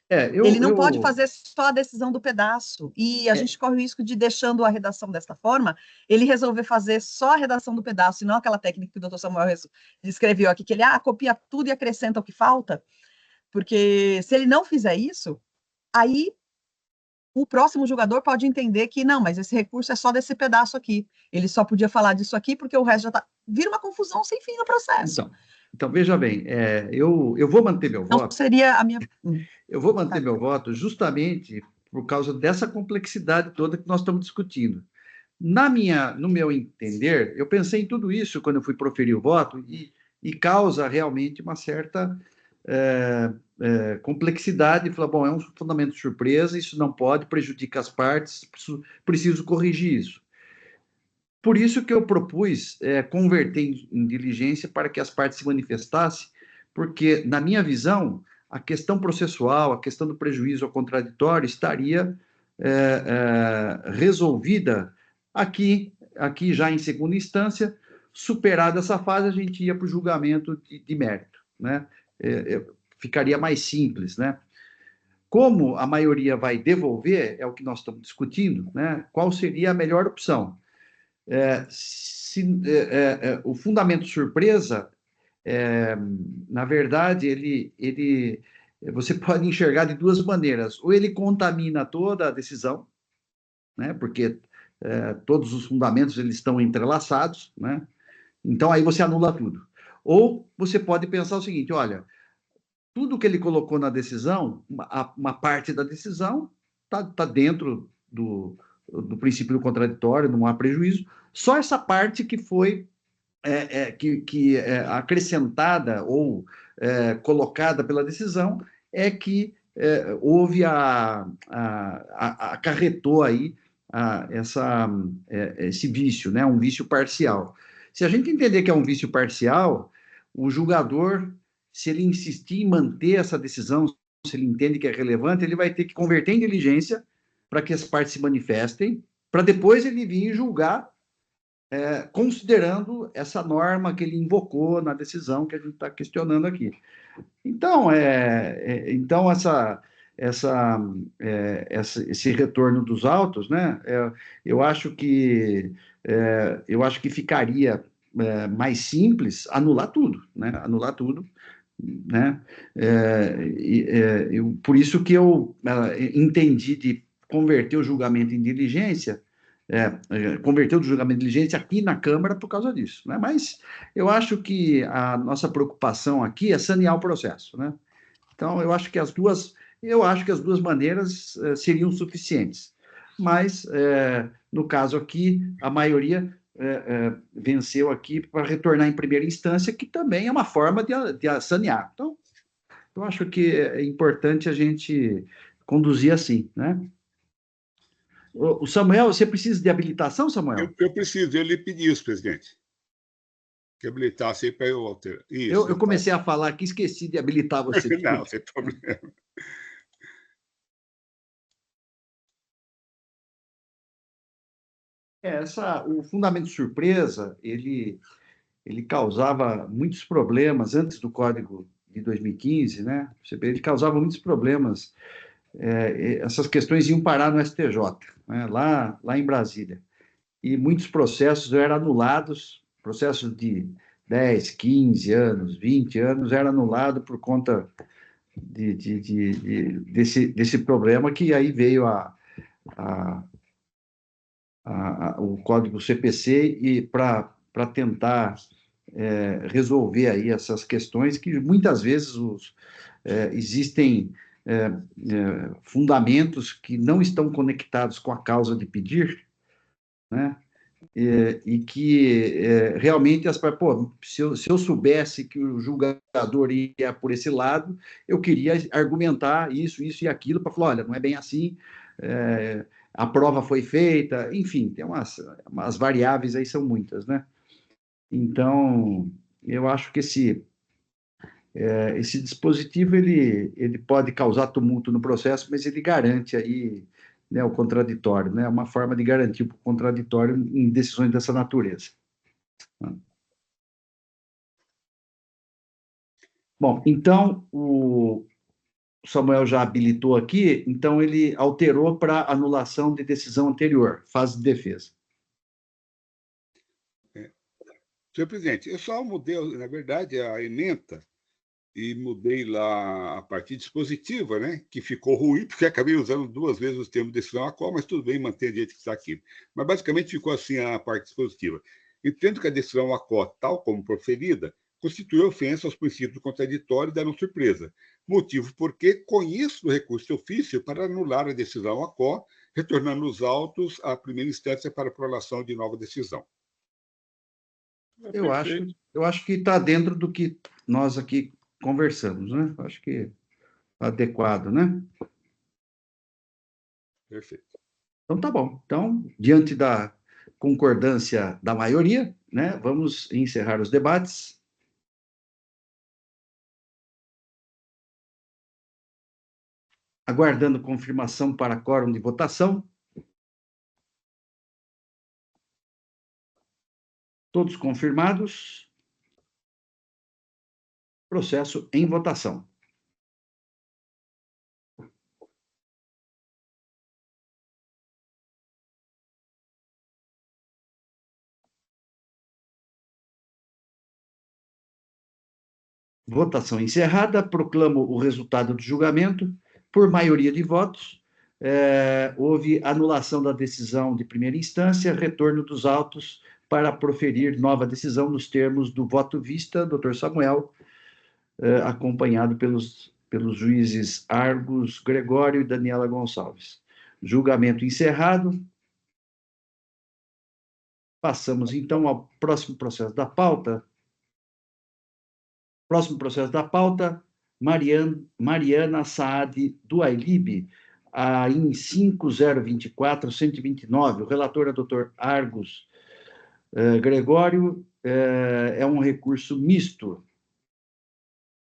Ele não pode fazer só a decisão do pedaço. E a gente corre o risco de, deixando a redação desta forma, ele resolver fazer só a redação do pedaço, e não aquela técnica que o doutor Samuel descreveu aqui, que ele copia tudo e acrescenta o que falta. Porque se ele não fizer isso, aí o próximo julgador pode entender que não, mas esse recurso é só desse pedaço aqui. Ele só podia falar disso aqui porque o resto já está... Vira uma confusão sem fim no processo. Então veja bem, eu vou manter meu voto. Seria a minha... Eu vou manter meu voto justamente por causa dessa complexidade toda que nós estamos discutindo. No meu entender, eu pensei em tudo isso quando eu fui proferir o voto e causa realmente uma certa complexidade. Falar, bom, é um fundamento de surpresa, isso não pode, prejudica as partes, preciso corrigir isso. Por isso que eu propus converter em diligência para que as partes se manifestassem, porque, na minha visão, a questão processual, a questão do prejuízo ao contraditório estaria resolvida aqui já em segunda instância. Superada essa fase, a gente ia para o julgamento de mérito, né? Ficaria mais simples, né? Como a maioria vai devolver, é o que nós estamos discutindo, né? Qual seria a melhor opção? O fundamento surpresa, na verdade, você pode enxergar de duas maneiras. Ou ele contamina toda a decisão, né? Porque todos os fundamentos eles estão entrelaçados, né? Então, aí você anula tudo. Ou você pode pensar o seguinte, olha, tudo que ele colocou na decisão, uma parte da decisão está dentro do princípio do contraditório, não há prejuízo, só essa parte que foi acrescentada ou colocada pela decisão que houve acarretou aí esse vício, né? Um vício parcial. Se a gente entender que é um vício parcial, o julgador, se ele insistir em manter essa decisão, se ele entende que é relevante, ele vai ter que converter em diligência para que as partes se manifestem, para depois ele vir julgar, considerando essa norma que ele invocou na decisão que a gente está questionando aqui. Então, esse retorno dos autos, né? Eu acho que ficaria mais simples anular tudo, né? Anular tudo, né? Por isso que eu entendi de converter o julgamento em diligência, converter o julgamento em diligência aqui na Câmara por causa disso, né? Mas eu acho que a nossa preocupação aqui é sanear o processo, né? Então, eu acho que as duas eu acho que as duas maneiras seriam suficientes. Mas, no caso aqui, a maioria venceu aqui para retornar em primeira instância, que também é uma forma de sanear. Então, eu acho que é importante a gente conduzir assim, né? O Samuel, você precisa de habilitação, Samuel? Eu preciso, eu lhe pedi isso, presidente. Que habilitasse aí para eu alterar. Isso, Eu comecei a falar aqui, esqueci de habilitar você. Não, sem problema. O fundamento surpresa, ele causava muitos problemas antes do Código de 2015, né? Ele causava muitos problemas. Essas questões iam parar no STJ, né? lá em Brasília. E muitos processos eram anulados, processos de 10, 15 anos, 20 anos, eram anulados por conta desse problema, que aí veio o código CPC e para tentar resolver aí essas questões que muitas vezes existem fundamentos que não estão conectados com a causa de pedir, né? E que realmente se eu soubesse que o julgador ia por esse lado, eu queria argumentar isso e aquilo para falar, olha, não é bem assim, a prova foi feita, enfim, tem umas variáveis aí, são muitas, né? Então, eu acho que esse dispositivo ele pode causar tumulto no processo, mas ele garante aí, né, o contraditório, né? Uma forma de garantir o contraditório em decisões dessa natureza. Bom, então o Samuel já habilitou aqui, então ele alterou para anulação de decisão anterior, fase de defesa. Senhor presidente, eu só mudei, na verdade, a ementa e mudei lá a parte dispositiva, né, que ficou ruim, porque acabei usando 2 vezes os termos de decisão a qual, mas tudo bem, mantém a jeito que está aqui. Mas basicamente ficou assim a parte dispositiva. Entendo que a decisão a qual, tal como proferida, constitui ofensa aos princípios contraditórios da não surpresa, motivo porque conheço o recurso de ofício para anular a decisão a qual, retornando os autos à primeira instância para prolação de nova decisão. Eu acho que está dentro do que nós aqui conversamos, né? Acho que adequado, né? Perfeito. Então, tá bom. Então, diante da concordância da maioria, né, vamos encerrar os debates. Aguardando confirmação para quórum de votação. Todos confirmados. Processo em votação. Votação encerrada. Proclamo o resultado do julgamento. Por maioria de votos, houve anulação da decisão de primeira instância, retorno dos autos para proferir nova decisão nos termos do voto vista, doutor Samuel, acompanhado pelos juízes Argos Gregório e Daniela Gonçalves. Julgamento encerrado. Passamos, então, ao próximo processo da pauta. Próximo processo da pauta, Mariana Saad do Ailib, em 5024-129, o relator é o doutor Argos Gregório, é um recurso misto.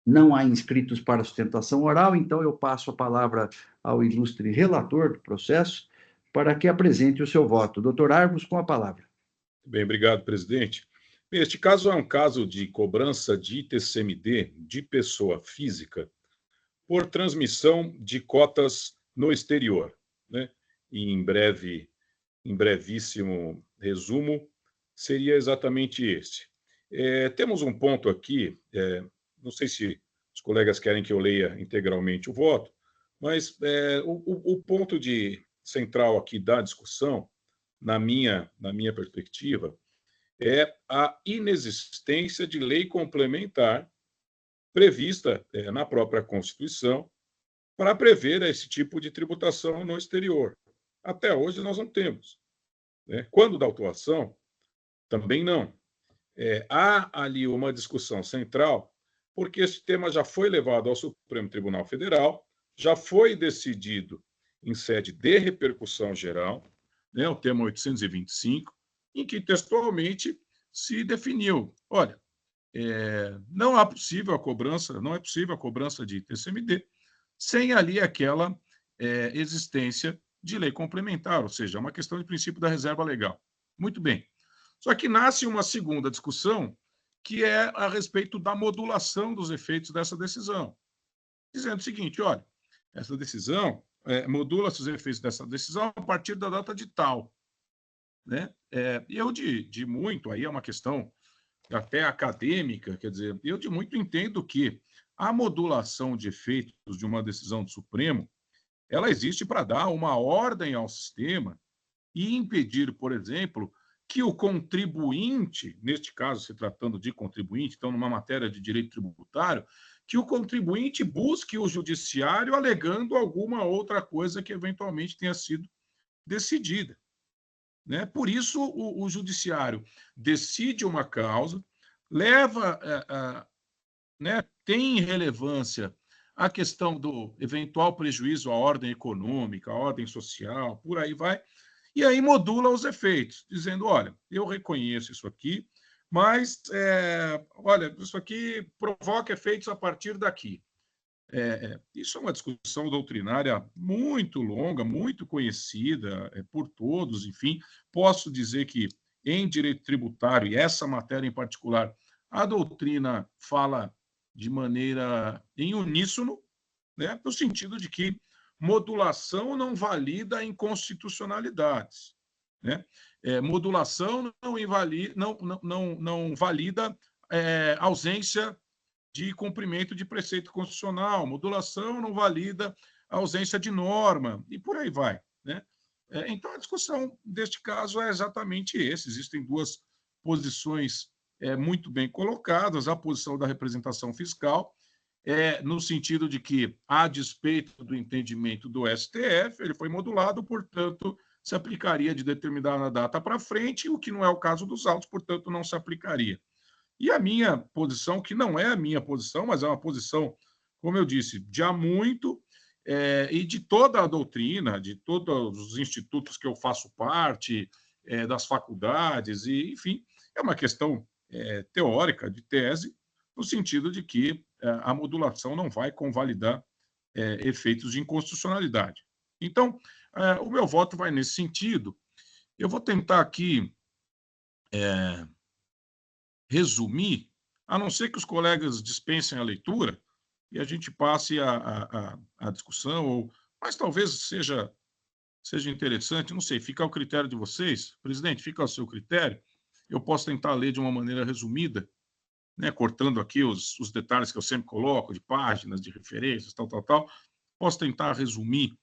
Não há inscritos para sustentação oral, então eu passo a palavra ao ilustre relator do processo para que apresente o seu voto. Doutor Argos, com a palavra. Bem, obrigado, presidente. Este caso é um caso de cobrança de ITCMD de pessoa física por transmissão de cotas no exterior, né? E em brevíssimo resumo, seria exatamente este. Temos um ponto aqui, não sei se os colegas querem que eu leia integralmente o voto, mas o ponto central aqui da discussão, na minha perspectiva, é a inexistência de lei complementar prevista na própria Constituição para prever esse tipo de tributação no exterior. Até hoje nós não temos, né? Quando da autuação, também não. Há ali uma discussão central, porque esse tema já foi levado ao Supremo Tribunal Federal, já foi decidido em sede de repercussão geral, né, o tema 825, em que textualmente se definiu, olha, não é possível a cobrança de TCMD sem ali aquela existência de lei complementar, ou seja, é uma questão de princípio da reserva legal. Muito bem. Só que nasce uma segunda discussão, que é a respeito da modulação dos efeitos dessa decisão, dizendo o seguinte, olha, essa decisão modula-se os efeitos dessa decisão a partir da data de tal, né? Eu de muito, aí é uma questão até acadêmica, quer dizer, eu de muito entendo que a modulação de efeitos de uma decisão do Supremo, ela existe para dar uma ordem ao sistema e impedir, por exemplo, que o contribuinte, neste caso se tratando de contribuinte, então numa matéria de direito tributário, que o contribuinte busque o judiciário alegando alguma outra coisa que eventualmente tenha sido decidida, né? Por isso, o judiciário decide uma causa, leva, né, tem relevância a questão do eventual prejuízo à ordem econômica, à ordem social, por aí vai, e aí modula os efeitos, dizendo, olha, eu reconheço isso aqui, mas, olha, isso aqui provoca efeitos a partir daqui. Isso é uma discussão doutrinária muito longa, muito conhecida por todos, enfim. Posso dizer que, em direito tributário, e essa matéria em particular, a doutrina fala de maneira em uníssono, né, no sentido de que modulação não valida inconstitucionalidades, né? Modulação não valida ausência de cumprimento de preceito constitucional, modulação não valida a ausência de norma, e por aí vai, né? Então, a discussão deste caso é exatamente esse. Existem duas posições muito bem colocadas, a posição da representação fiscal, no sentido de que, a despeito do entendimento do STF, ele foi modulado, portanto, se aplicaria de determinada data para frente, o que não é o caso dos autos, portanto, não se aplicaria. E a minha posição, que não é a minha posição, mas é uma posição, como eu disse, de há muito, e de toda a doutrina, de todos os institutos que eu faço parte, das faculdades, e, enfim, é uma questão teórica, de tese, no sentido de que a modulação não vai convalidar efeitos de inconstitucionalidade. Então, o meu voto vai nesse sentido. Eu vou tentar aqui resumir, a não ser que os colegas dispensem a leitura e a gente passe a discussão, mas talvez seja interessante, não sei, fica ao critério de vocês. Presidente, fica ao seu critério. Eu posso tentar ler de uma maneira resumida, né, cortando aqui os detalhes que eu sempre coloco, de páginas, de referências, tal. Posso tentar resumir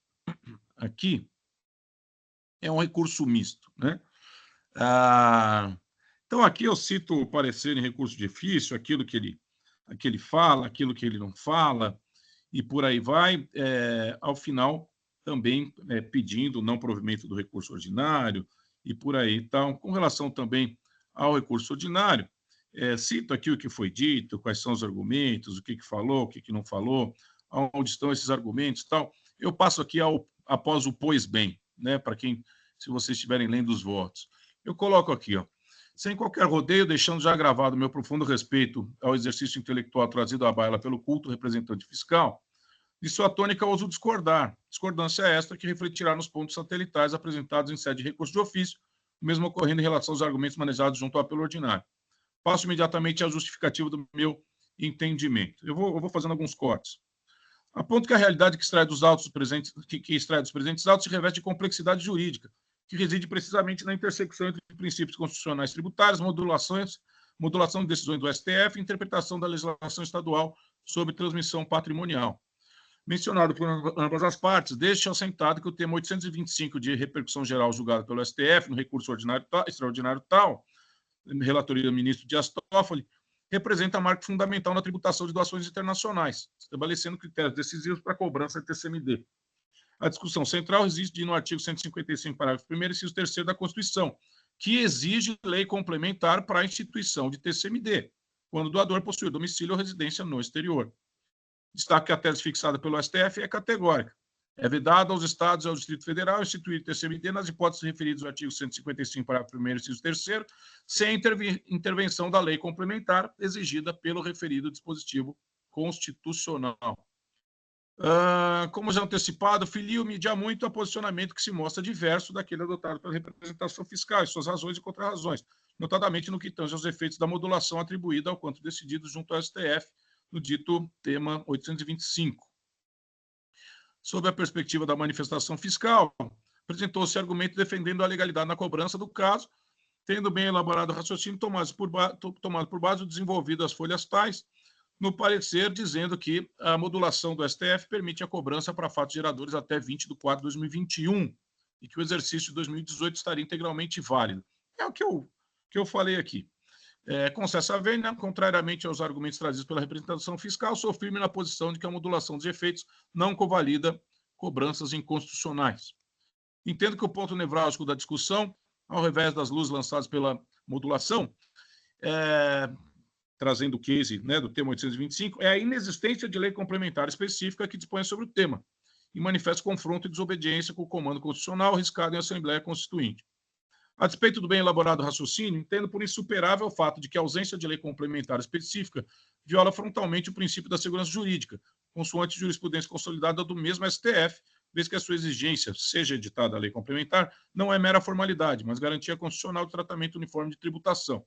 aqui. É um recurso misto, né? Então, aqui eu cito o parecer em recurso de ofício, aquilo que ele fala, aquilo que ele não fala, e por aí vai. Ao final, também pedindo o não provimento do recurso ordinário, e por aí. Então, com relação também ao recurso ordinário, cito aqui o que foi dito, quais são os argumentos, o que falou, o que não falou, onde estão esses argumentos e tal. Eu passo aqui após o pois bem, né, para quem, se vocês estiverem lendo os votos. Eu coloco aqui, ó, sem qualquer rodeio, deixando já gravado meu profundo respeito ao exercício intelectual trazido à baila pelo culto representante fiscal, de sua tônica ouso discordar. Discordância esta que refletirá nos pontos satelitais apresentados em sede de recurso de ofício, mesmo ocorrendo em relação aos argumentos manejados junto ao apelo ordinário. Passo imediatamente à justificativa do meu entendimento. Eu vou fazendo alguns cortes. Aponto que a realidade que extrai dos presentes autos se reveste de complexidade jurídica, que reside precisamente na intersecção entre princípios constitucionais tributários, modulação de decisões do STF e interpretação da legislação estadual sobre transmissão patrimonial. Mencionado por ambas as partes, deixe assentado que o tema 825 de repercussão geral julgado pelo STF no recurso extraordinário tal, relatoria do ministro Dias Toffoli, representa marco fundamental na tributação de doações internacionais, estabelecendo critérios decisivos para a cobrança de TCMD. A discussão central reside no artigo 155, parágrafo 1º, inciso 3º da Constituição, que exige lei complementar para a instituição de TCMD, quando o doador possui domicílio ou residência no exterior. Destaque que a tese fixada pelo STF é categórica. É vedado aos Estados e ao Distrito Federal instituir TCMD nas hipóteses referidas no artigo 155, parágrafo 1º, inciso 3º, sem intervenção da lei complementar exigida pelo referido dispositivo constitucional. Como já antecipado, filio-me de muito a posicionamento que se mostra diverso daquele adotado pela representação fiscal e suas razões e contrarrazões, notadamente no que tange aos efeitos da modulação atribuída ao quanto decidido junto ao STF, no dito tema 825. Sob a perspectiva da manifestação fiscal, apresentou-se argumento defendendo a legalidade na cobrança do caso, tendo bem elaborado o raciocínio tomado por base o desenvolvido as folhas tais, no parecer dizendo que a modulação do STF permite a cobrança para fatos geradores até 20 de 4 de 2021 e que o exercício de 2018 estaria integralmente válido. É o que eu falei aqui. Concessa vênia, contrariamente aos argumentos trazidos pela representação fiscal, sou firme na posição de que a modulação dos efeitos não convalida cobranças inconstitucionais. Entendo que o ponto nevrálgico da discussão, ao revés das luzes lançadas pela modulação, trazendo o case, né, do tema 825, é a inexistência de lei complementar específica que dispõe sobre o tema e manifesta confronto e desobediência com o comando constitucional arriscado em Assembleia Constituinte. A despeito do bem elaborado raciocínio, entendo por insuperável o fato de que a ausência de lei complementar específica viola frontalmente o princípio da segurança jurídica, consoante jurisprudência consolidada do mesmo STF, vez que a sua exigência, seja editada a lei complementar, não é mera formalidade, mas garantia constitucional de tratamento uniforme de tributação.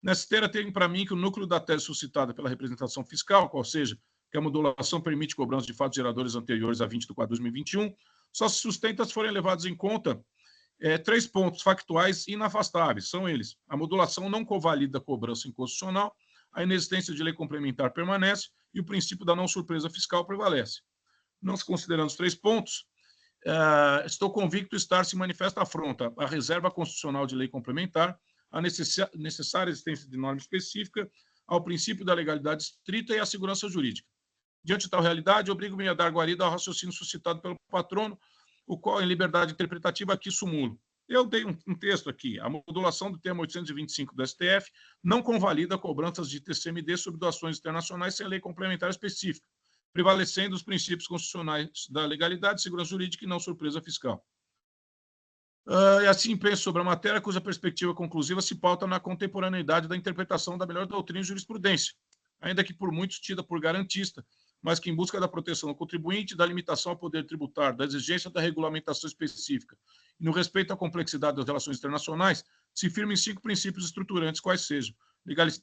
Nessa esteira, tem para mim que o núcleo da tese suscitada pela representação fiscal, qual seja, que a modulação permite cobrança de fatos geradores anteriores a 20 de 4 de 2021, só se sustenta se forem levados em conta 3 pontos factuais inafastáveis. São eles: a modulação não convalida a cobrança inconstitucional, a inexistência de lei complementar permanece e o princípio da não surpresa fiscal prevalece. Não se considerando os 3 pontos, estou convicto de estar se manifesta afronta à reserva constitucional de lei complementar, a necessária existência de norma específica, ao princípio da legalidade estrita e à segurança jurídica. Diante de tal realidade, obrigo-me a dar guarida ao raciocínio suscitado pelo patrono, o qual, em liberdade interpretativa, aqui sumulo. Eu dei um texto aqui. A modulação do tema 825 do STF não convalida cobranças de TCMD sobre doações internacionais sem lei complementar específica, prevalecendo os princípios constitucionais da legalidade, segurança jurídica e não surpresa fiscal. E assim penso sobre a matéria, cuja perspectiva conclusiva se pauta na contemporaneidade da interpretação da melhor doutrina e jurisprudência, ainda que por muitos tida por garantista, mas que em busca da proteção do contribuinte, da limitação ao poder tributário, da exigência da regulamentação específica e no respeito à complexidade das relações internacionais, se firma em 5 princípios estruturantes, quais sejam: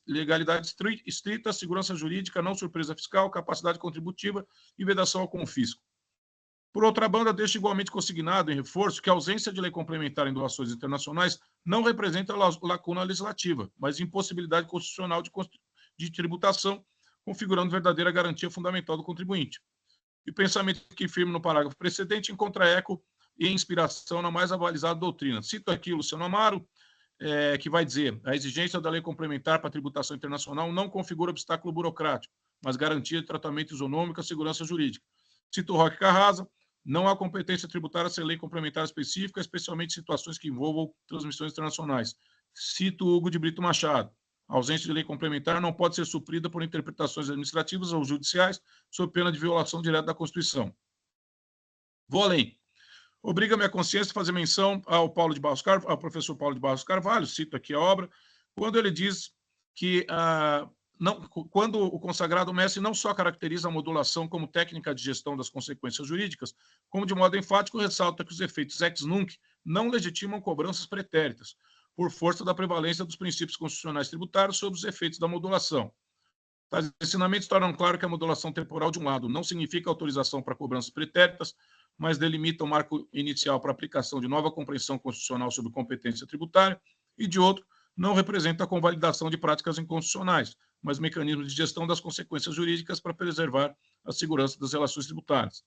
legalidade estrita, segurança jurídica, não surpresa fiscal, capacidade contributiva e vedação ao confisco. Por outra banda, deixo igualmente consignado em reforço que a ausência de lei complementar em doações internacionais não representa lacuna legislativa, mas impossibilidade constitucional de tributação, configurando verdadeira garantia fundamental do contribuinte. E o pensamento que firme no parágrafo precedente encontra eco e inspiração na mais avalizada doutrina. Cito aqui Luciano Amaro, que vai dizer: a exigência da lei complementar para a tributação internacional não configura obstáculo burocrático, mas garantia de tratamento isonômico à segurança jurídica. Cito Roque Carrasa: não há competência tributária sem lei complementar específica, especialmente em situações que envolvam transmissões internacionais. Cito Hugo de Brito Machado: a ausência de lei complementar não pode ser suprida por interpretações administrativas ou judiciais, sob pena de violação direta da Constituição. Vou além. Obriga-me a consciência a fazer menção ao professor Paulo de Barros Carvalho, cito aqui a obra, quando ele diz que quando o consagrado mestre não só caracteriza a modulação como técnica de gestão das consequências jurídicas, como de modo enfático ressalta que os efeitos ex nunc não legitimam cobranças pretéritas, por força da prevalência dos princípios constitucionais tributários sobre os efeitos da modulação. Tais ensinamentos tornam claro que a modulação temporal, de um lado, não significa autorização para cobranças pretéritas, mas delimita o marco inicial para a aplicação de nova compreensão constitucional sobre competência tributária, e, de outro, não representa a convalidação de práticas inconstitucionais, mas mecanismo de gestão das consequências jurídicas para preservar a segurança das relações tributárias.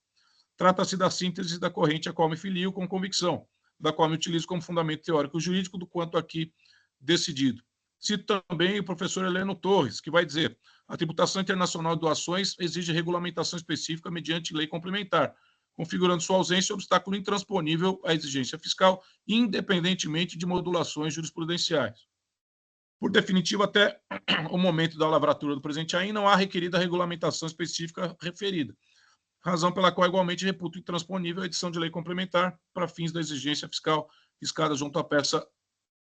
Trata-se da síntese da corrente a qual me filio com convicção, da qual me utilizo como fundamento teórico e jurídico do quanto aqui decidido. Cito também o professor Heleno Torres, que vai dizer: a tributação internacional de doações exige regulamentação específica mediante lei complementar, configurando sua ausência obstáculo intransponível à exigência fiscal, independentemente de modulações jurisprudenciais. Por definitivo, até o momento da lavratura do presente AIN, não há requerida regulamentação específica referida, razão pela qual igualmente reputo intransponível a edição de lei complementar para fins da exigência fiscal fiscada junto à peça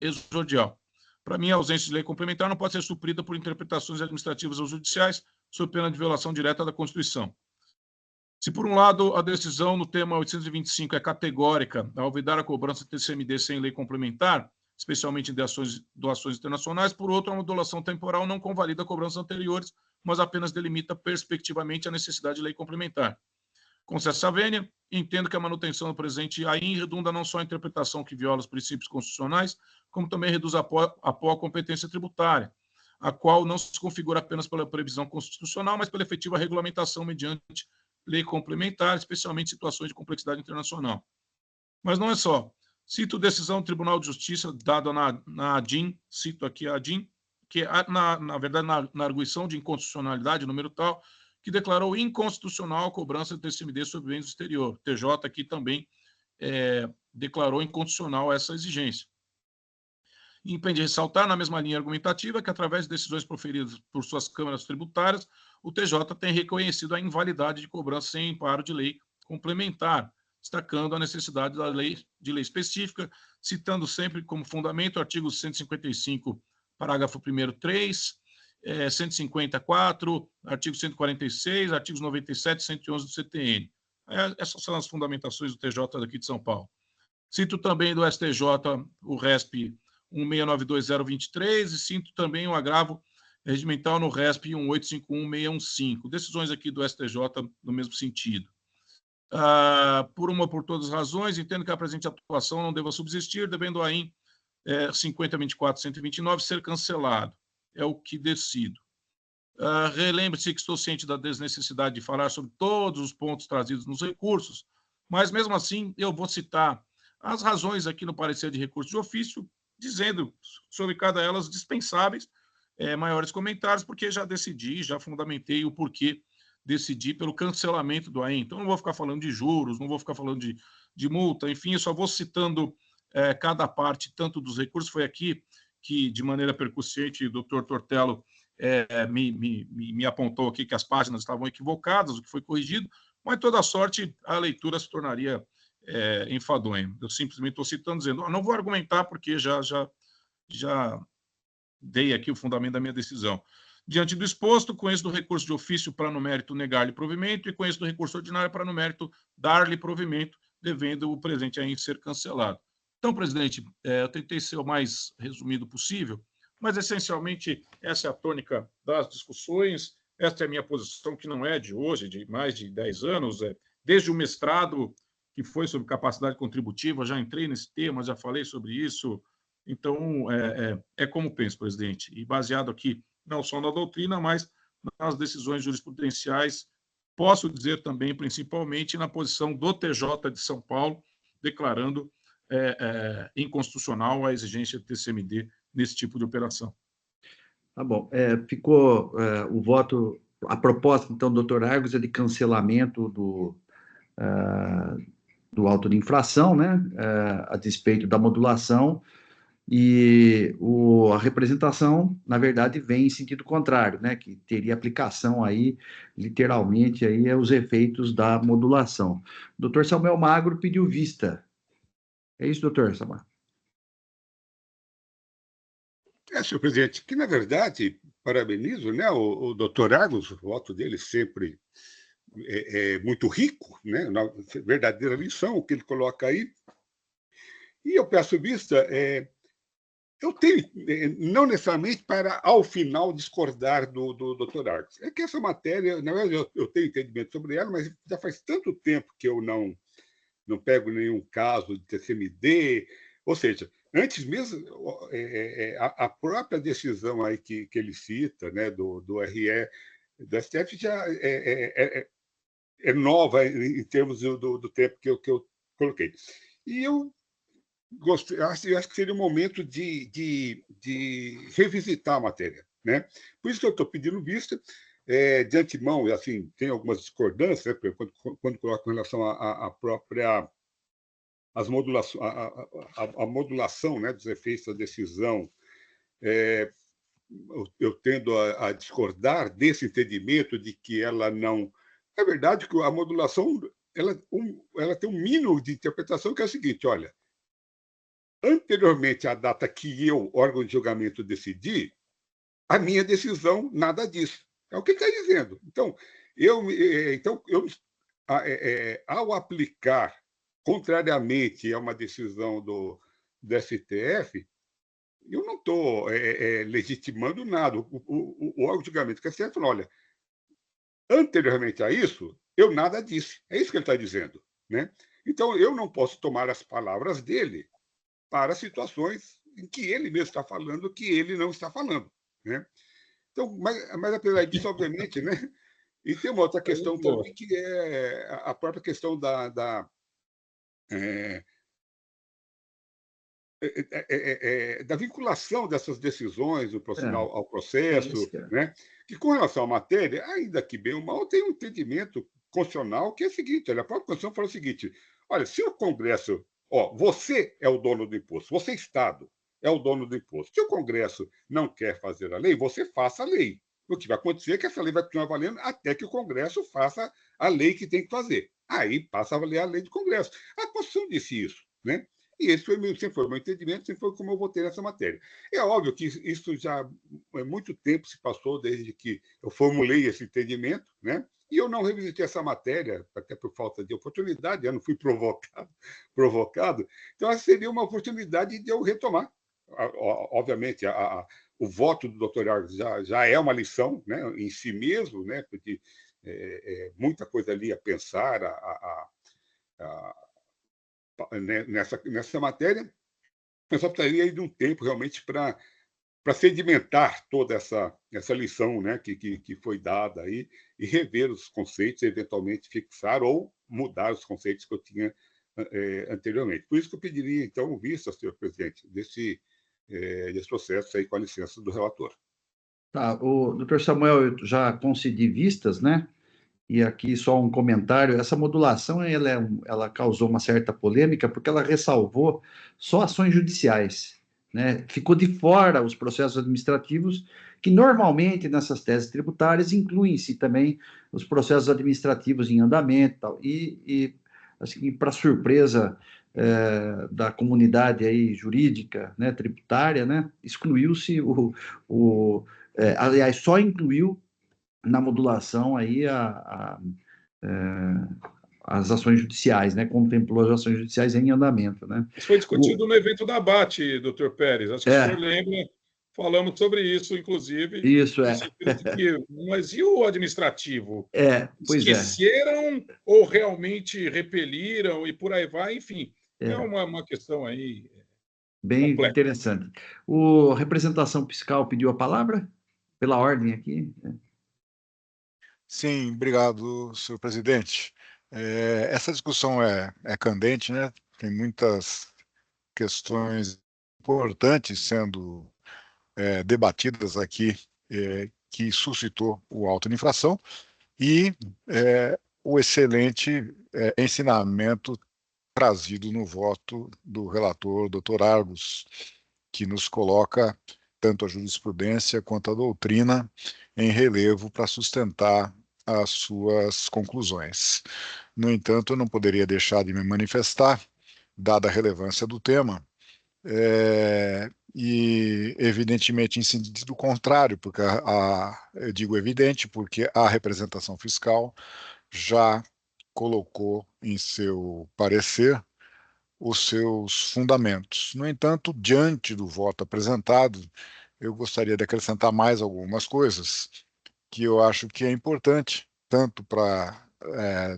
exordial. Para mim, a ausência de lei complementar não pode ser suprida por interpretações administrativas ou judiciais, sob pena de violação direta da Constituição. Se, por um lado, a decisão no tema 825 é categórica ao vedar a cobrança de TCMD sem lei complementar, especialmente em doações internacionais, por outro, a modulação temporal não convalida cobranças anteriores, mas apenas delimita perspectivamente a necessidade de lei complementar. Com essa vênia, entendo que a manutenção do presente AIN redunda não só a interpretação que viola os princípios constitucionais, como também reduz apoio à competência tributária, a qual não se configura apenas pela previsão constitucional, mas pela efetiva regulamentação mediante lei complementar, especialmente em situações de complexidade internacional. Mas não é só. Cito decisão do Tribunal de Justiça dada na ADIM, cito aqui a ADIM, que na verdade, na arguição de inconstitucionalidade, número tal, que declarou inconstitucional a cobrança de TCMD sobre bens do exterior. O TJ aqui também declarou inconstitucional essa exigência. E impede ressaltar, na mesma linha argumentativa, que através de decisões proferidas por suas câmaras tributárias, o TJ tem reconhecido a invalidade de cobrança sem amparo de lei complementar, destacando a necessidade de lei específica, citando sempre como fundamento o artigo 155, parágrafo 1º, 3, 154, artigo 146, artigos 97 e 111 do CTN. Essas são as fundamentações do TJ daqui de São Paulo. Cito também do STJ o RESP 1692023 e cito também o agravo regimental no RESP 1851615. Decisões aqui do STJ no mesmo sentido. Por uma ou por todas as razões, entendo que a presente atuação não deva subsistir, devendo a AIN 5024-129 ser cancelado. É o que decido. Relembre-se que estou ciente da desnecessidade de falar sobre todos os pontos trazidos nos recursos, mas, mesmo assim, eu vou citar as razões aqui no parecer de recurso de ofício, dizendo sobre cada elas dispensáveis maiores comentários, porque já decidi, já fundamentei o porquê decidi pelo cancelamento do AIN. Então, não vou ficar falando de juros, não vou ficar falando de multa, enfim, eu só vou citando cada parte, tanto dos recursos. Foi aqui que, de maneira percussiente, o doutor Tortello me apontou aqui que as páginas estavam equivocadas, o que foi corrigido, mas, toda sorte, a leitura se tornaria enfadonha. Eu simplesmente estou citando, dizendo, não vou argumentar, porque já dei aqui o fundamento da minha decisão. Diante do exposto, conheço do recurso de ofício para no mérito negar-lhe provimento e conheço do recurso ordinário para no mérito dar-lhe provimento, devendo o presente AIN ser cancelado. Então, presidente, eu tentei ser o mais resumido possível, mas, essencialmente, essa é a tônica das discussões, esta é a minha posição, que não é de hoje, de mais de 10 anos, desde o mestrado, que foi sobre capacidade contributiva, já entrei nesse tema, já falei sobre isso. Então, é como penso, presidente, e baseado aqui não só na doutrina, mas nas decisões jurisprudenciais, posso dizer também, principalmente, na posição do TJ de São Paulo, declarando inconstitucional a exigência de TCMD nesse tipo de operação. Tá bom. Ficou o voto, a proposta, então, do doutor Argos, é de cancelamento do auto de infração, né, a despeito da modulação, e a representação, na verdade, vem em sentido contrário, né, que teria aplicação aí, literalmente, aí, aos efeitos da modulação. O doutor Samuel Magro pediu vista. É isso, doutor Samuel? Senhor presidente, que, na verdade, parabenizo, né, o doutor Argos, o voto dele sempre é muito rico, né, na verdadeira lição, o que ele coloca aí. E eu peço vista, eu tenho, não necessariamente para, ao final, discordar do doutor Argos. É que essa matéria, na verdade, eu tenho entendimento sobre ela, mas já faz tanto tempo que eu não pego nenhum caso de TCMD, ou seja, antes mesmo, a própria decisão aí que ele cita, né, do RE, do STF, já é nova em termos do tempo que eu coloquei. E eu acho que seria um momento de revisitar a matéria, né? Por isso que eu estou pedindo vista. De antemão, assim, tem algumas discordâncias, né, quando coloca em relação à própria a modulação, né, dos efeitos da decisão. Eu tendo a discordar desse entendimento de que ela não... É verdade que a modulação ela tem um mínimo de interpretação, que é o seguinte: olha, anteriormente à data que eu, órgão de julgamento, decidi, a minha decisão nada disso. É o que está dizendo. Então, ao aplicar, contrariamente a uma decisão do STF, eu não estou legitimando nada. O órgão de julgamento que é certo, olha, anteriormente a isso, eu nada disse. É isso que ele está dizendo, né? Então, eu não posso tomar as palavras dele para situações em que ele mesmo está falando que ele não está falando, né? Então, mas apesar disso, obviamente, né? E tem uma outra questão também, que é a própria questão da vinculação dessas decisões do profissional ao processo, né? Que, com relação à matéria, ainda que bem ou mal, tem um entendimento constitucional que é o seguinte: olha, a própria Constituição fala o seguinte: olha, se o Congresso... você é o dono do imposto, você, Estado, é o dono do imposto. Se o Congresso não quer fazer a lei, você faça a lei. O que vai acontecer é que essa lei vai continuar valendo até que o Congresso faça a lei que tem que fazer. Aí passa a valer a lei do Congresso. A Constituição disse isso, né? E esse sempre foi o meu entendimento, sempre foi como eu votei nessa matéria. É óbvio que isso já muito tempo se passou desde que eu formulei esse entendimento, né? E eu não revisitei essa matéria, até por falta de oportunidade, eu não fui provocado. Então, essa seria uma oportunidade de eu retomar. Obviamente, o voto do Dr. Argos já é uma lição, né, em si mesmo, né, porque muita coisa ali a pensar, nessa matéria, eu só precisaria de um tempo realmente para sedimentar toda essa lição, né, que foi dada aí, e rever os conceitos, eventualmente fixar ou mudar os conceitos que eu tinha anteriormente. Por isso que eu pediria, então, vista, senhor presidente, desse processo aí, com a licença do relator. Tá, o doutor Samuel, eu já concedi vistas, né? E aqui só um comentário: essa modulação ela causou uma certa polêmica porque ela ressalvou só ações judiciais, né? Ficou de fora os processos administrativos, que normalmente nessas teses tributárias incluem-se também os processos administrativos em andamento e tal. E assim, para surpresa da comunidade aí jurídica, né, tributária, né, excluiu-se aliás, só incluiu na modulação aí as ações judiciais, né? Contemplou as ações judiciais em andamento, né? Isso foi discutido no evento da ABAT, doutor Pérez. Acho que o senhor lembra, falamos sobre isso, inclusive. Isso, Mas e o administrativo? Pois esqueceram ou realmente repeliram e por aí vai? Enfim, é uma questão aí bem complexa. Interessante. O representação fiscal pediu a palavra? Pela ordem aqui. Sim, obrigado, senhor presidente. Essa discussão é candente, né? Tem muitas questões importantes sendo debatidas aqui, que suscitou o auto de infração, e o excelente ensinamento trazido no voto do relator, doutor Argos, que nos coloca tanto a jurisprudência quanto a doutrina em relevo para sustentar as suas conclusões. No entanto, eu não poderia deixar de me manifestar, dada a relevância do tema, e evidentemente em sentido contrário, porque eu digo evidente porque a representação fiscal já colocou em seu parecer os seus fundamentos. No entanto, diante do voto apresentado, eu gostaria de acrescentar mais algumas coisas que eu acho que é importante, tanto para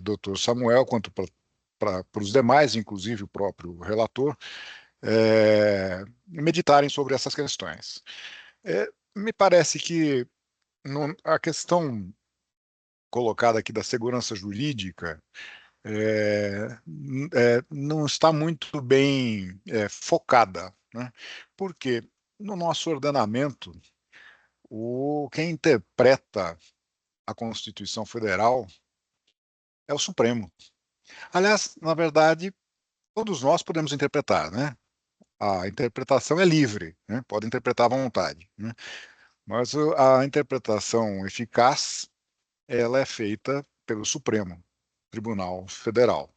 Dr. Samuel quanto para os demais, inclusive o próprio relator, meditarem sobre essas questões. Me parece que a questão colocada aqui da segurança jurídica não está muito bem focada, né? Porque no nosso ordenamento, quem interpreta a Constituição Federal é o Supremo. Aliás, na verdade, todos nós podemos interpretar, né? A interpretação é livre, né? Pode interpretar à vontade, né? Mas a interpretação eficaz, ela é feita pelo Supremo Tribunal Federal.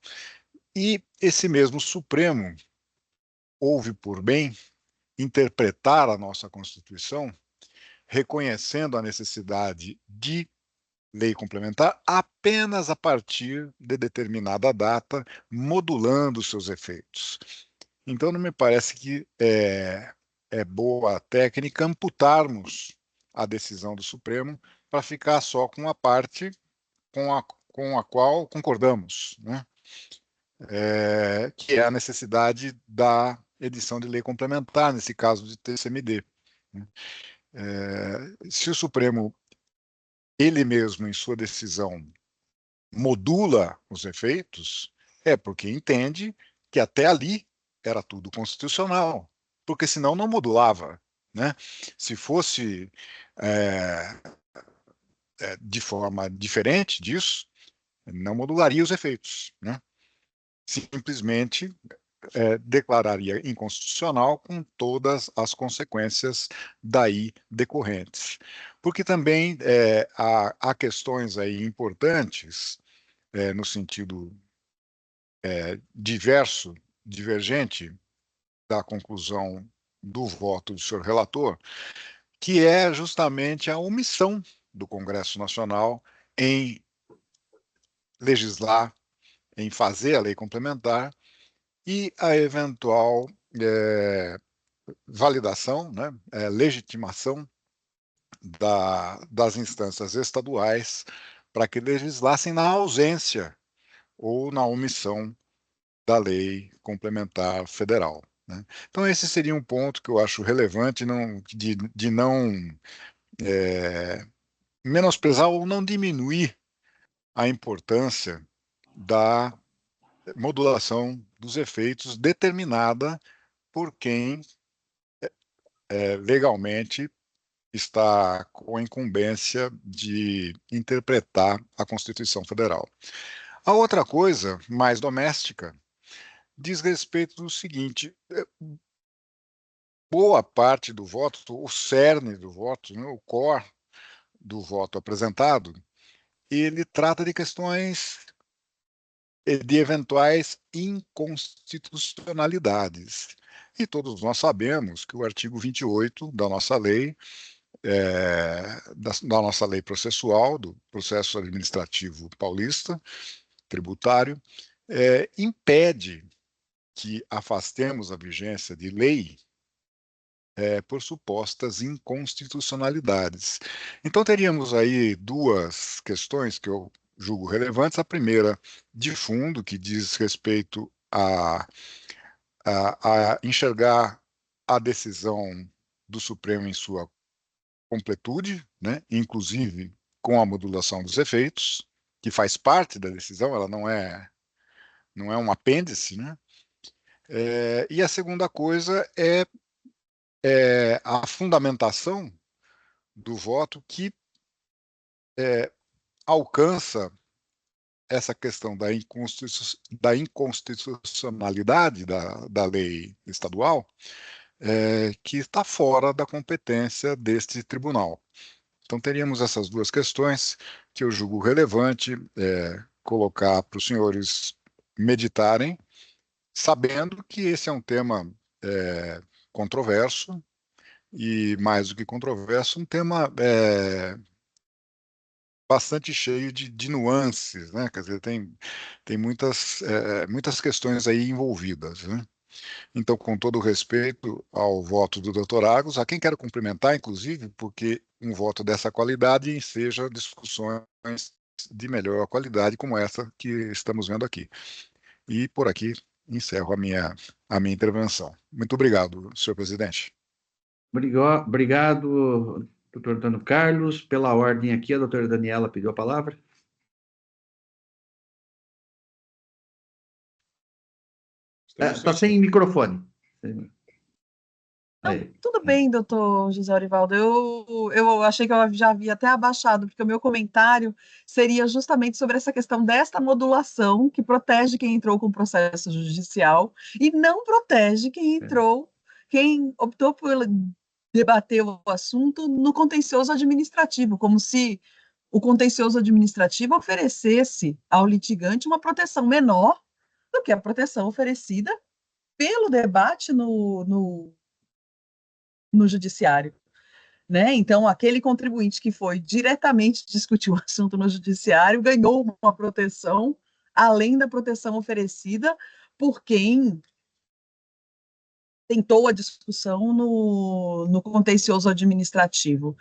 E esse mesmo Supremo houve por bem interpretar a nossa Constituição, reconhecendo a necessidade de lei complementar apenas a partir de determinada data, modulando seus efeitos. Então, não me parece que é boa a técnica amputarmos a decisão do Supremo para ficar só com a parte com a qual concordamos, né? Que é a necessidade da edição de lei complementar, nesse caso de TCMD. Né? Se o Supremo, ele mesmo, em sua decisão, modula os efeitos, é porque entende que até ali era tudo constitucional, porque senão não modulava, né? Se fosse de forma diferente disso, não modularia os efeitos, né? Simplesmente declararia inconstitucional com todas as consequências daí decorrentes. Porque também há questões aí importantes no sentido divergente da conclusão do voto do senhor relator, que é justamente a omissão do Congresso Nacional em legislar, em fazer a lei complementar e a eventual validação, né, legitimação das instâncias estaduais para que legislassem na ausência ou na omissão da lei complementar federal. Né? Então, esse seria um ponto que eu acho relevante de não menosprezar ou não diminuir a importância da modulação dos efeitos determinada por quem legalmente está com a incumbência de interpretar a Constituição Federal. A outra coisa, mais doméstica, diz respeito do seguinte: boa parte do voto, o cerne do voto, né, o core do voto apresentado, ele trata de questões de eventuais inconstitucionalidades. E todos nós sabemos que o artigo 28 da nossa lei, da nossa lei processual, do processo administrativo paulista, tributário, impede que afastemos a vigência de lei por supostas inconstitucionalidades. Então, teríamos aí duas questões que eu julgo relevantes. A primeira, de fundo, que diz respeito a enxergar a decisão do Supremo em sua completude, né? Inclusive com a modulação dos efeitos, que faz parte da decisão, ela não é um apêndice, né? E a segunda coisa é a fundamentação do voto que alcança essa questão da inconstitucionalidade da lei estadual, que está fora da competência deste tribunal. Então, teríamos essas duas questões que eu julgo relevante colocar para os senhores meditarem, sabendo que esse é um tema controverso, e mais do que controverso, um tema bastante cheio de nuances, né? Quer dizer, tem muitas questões aí envolvidas, né? Então, com todo o respeito ao voto do Dr. Agos, a quem quero cumprimentar, inclusive, porque um voto dessa qualidade enseja discussões de melhor qualidade como essa que estamos vendo aqui. E por aqui encerro a minha intervenção. Muito obrigado, senhor presidente. Obrigado, doutor Antônio Carlos. Pela ordem aqui, a doutora Daniela pediu a palavra. Está sem microfone. Não, tudo bem, doutor José Orivaldo. Eu achei que eu já havia até abaixado, porque o meu comentário seria justamente sobre essa questão desta modulação que protege quem entrou com processo judicial e não protege quem quem optou por debater o assunto no contencioso administrativo, como se o contencioso administrativo oferecesse ao litigante uma proteção menor do que a proteção oferecida pelo debate no judiciário, né? Então, aquele contribuinte que foi diretamente discutir o assunto no judiciário ganhou uma proteção além da proteção oferecida por quem tentou a discussão no contencioso administrativo.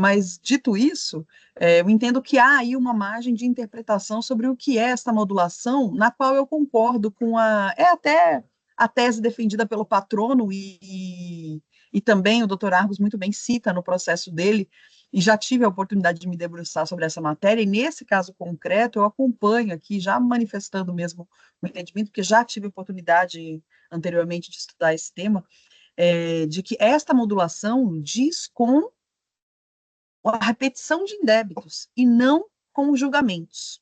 Mas, dito isso, eu entendo que há aí uma margem de interpretação sobre o que é esta modulação, na qual eu concordo com até a tese defendida pelo patrono e também o doutor Argos muito bem cita no processo dele, e já tive a oportunidade de me debruçar sobre essa matéria, e nesse caso concreto eu acompanho aqui, já manifestando mesmo o entendimento, porque já tive a oportunidade anteriormente de estudar esse tema, de que esta modulação diz com a repetição de indébitos e não com julgamentos.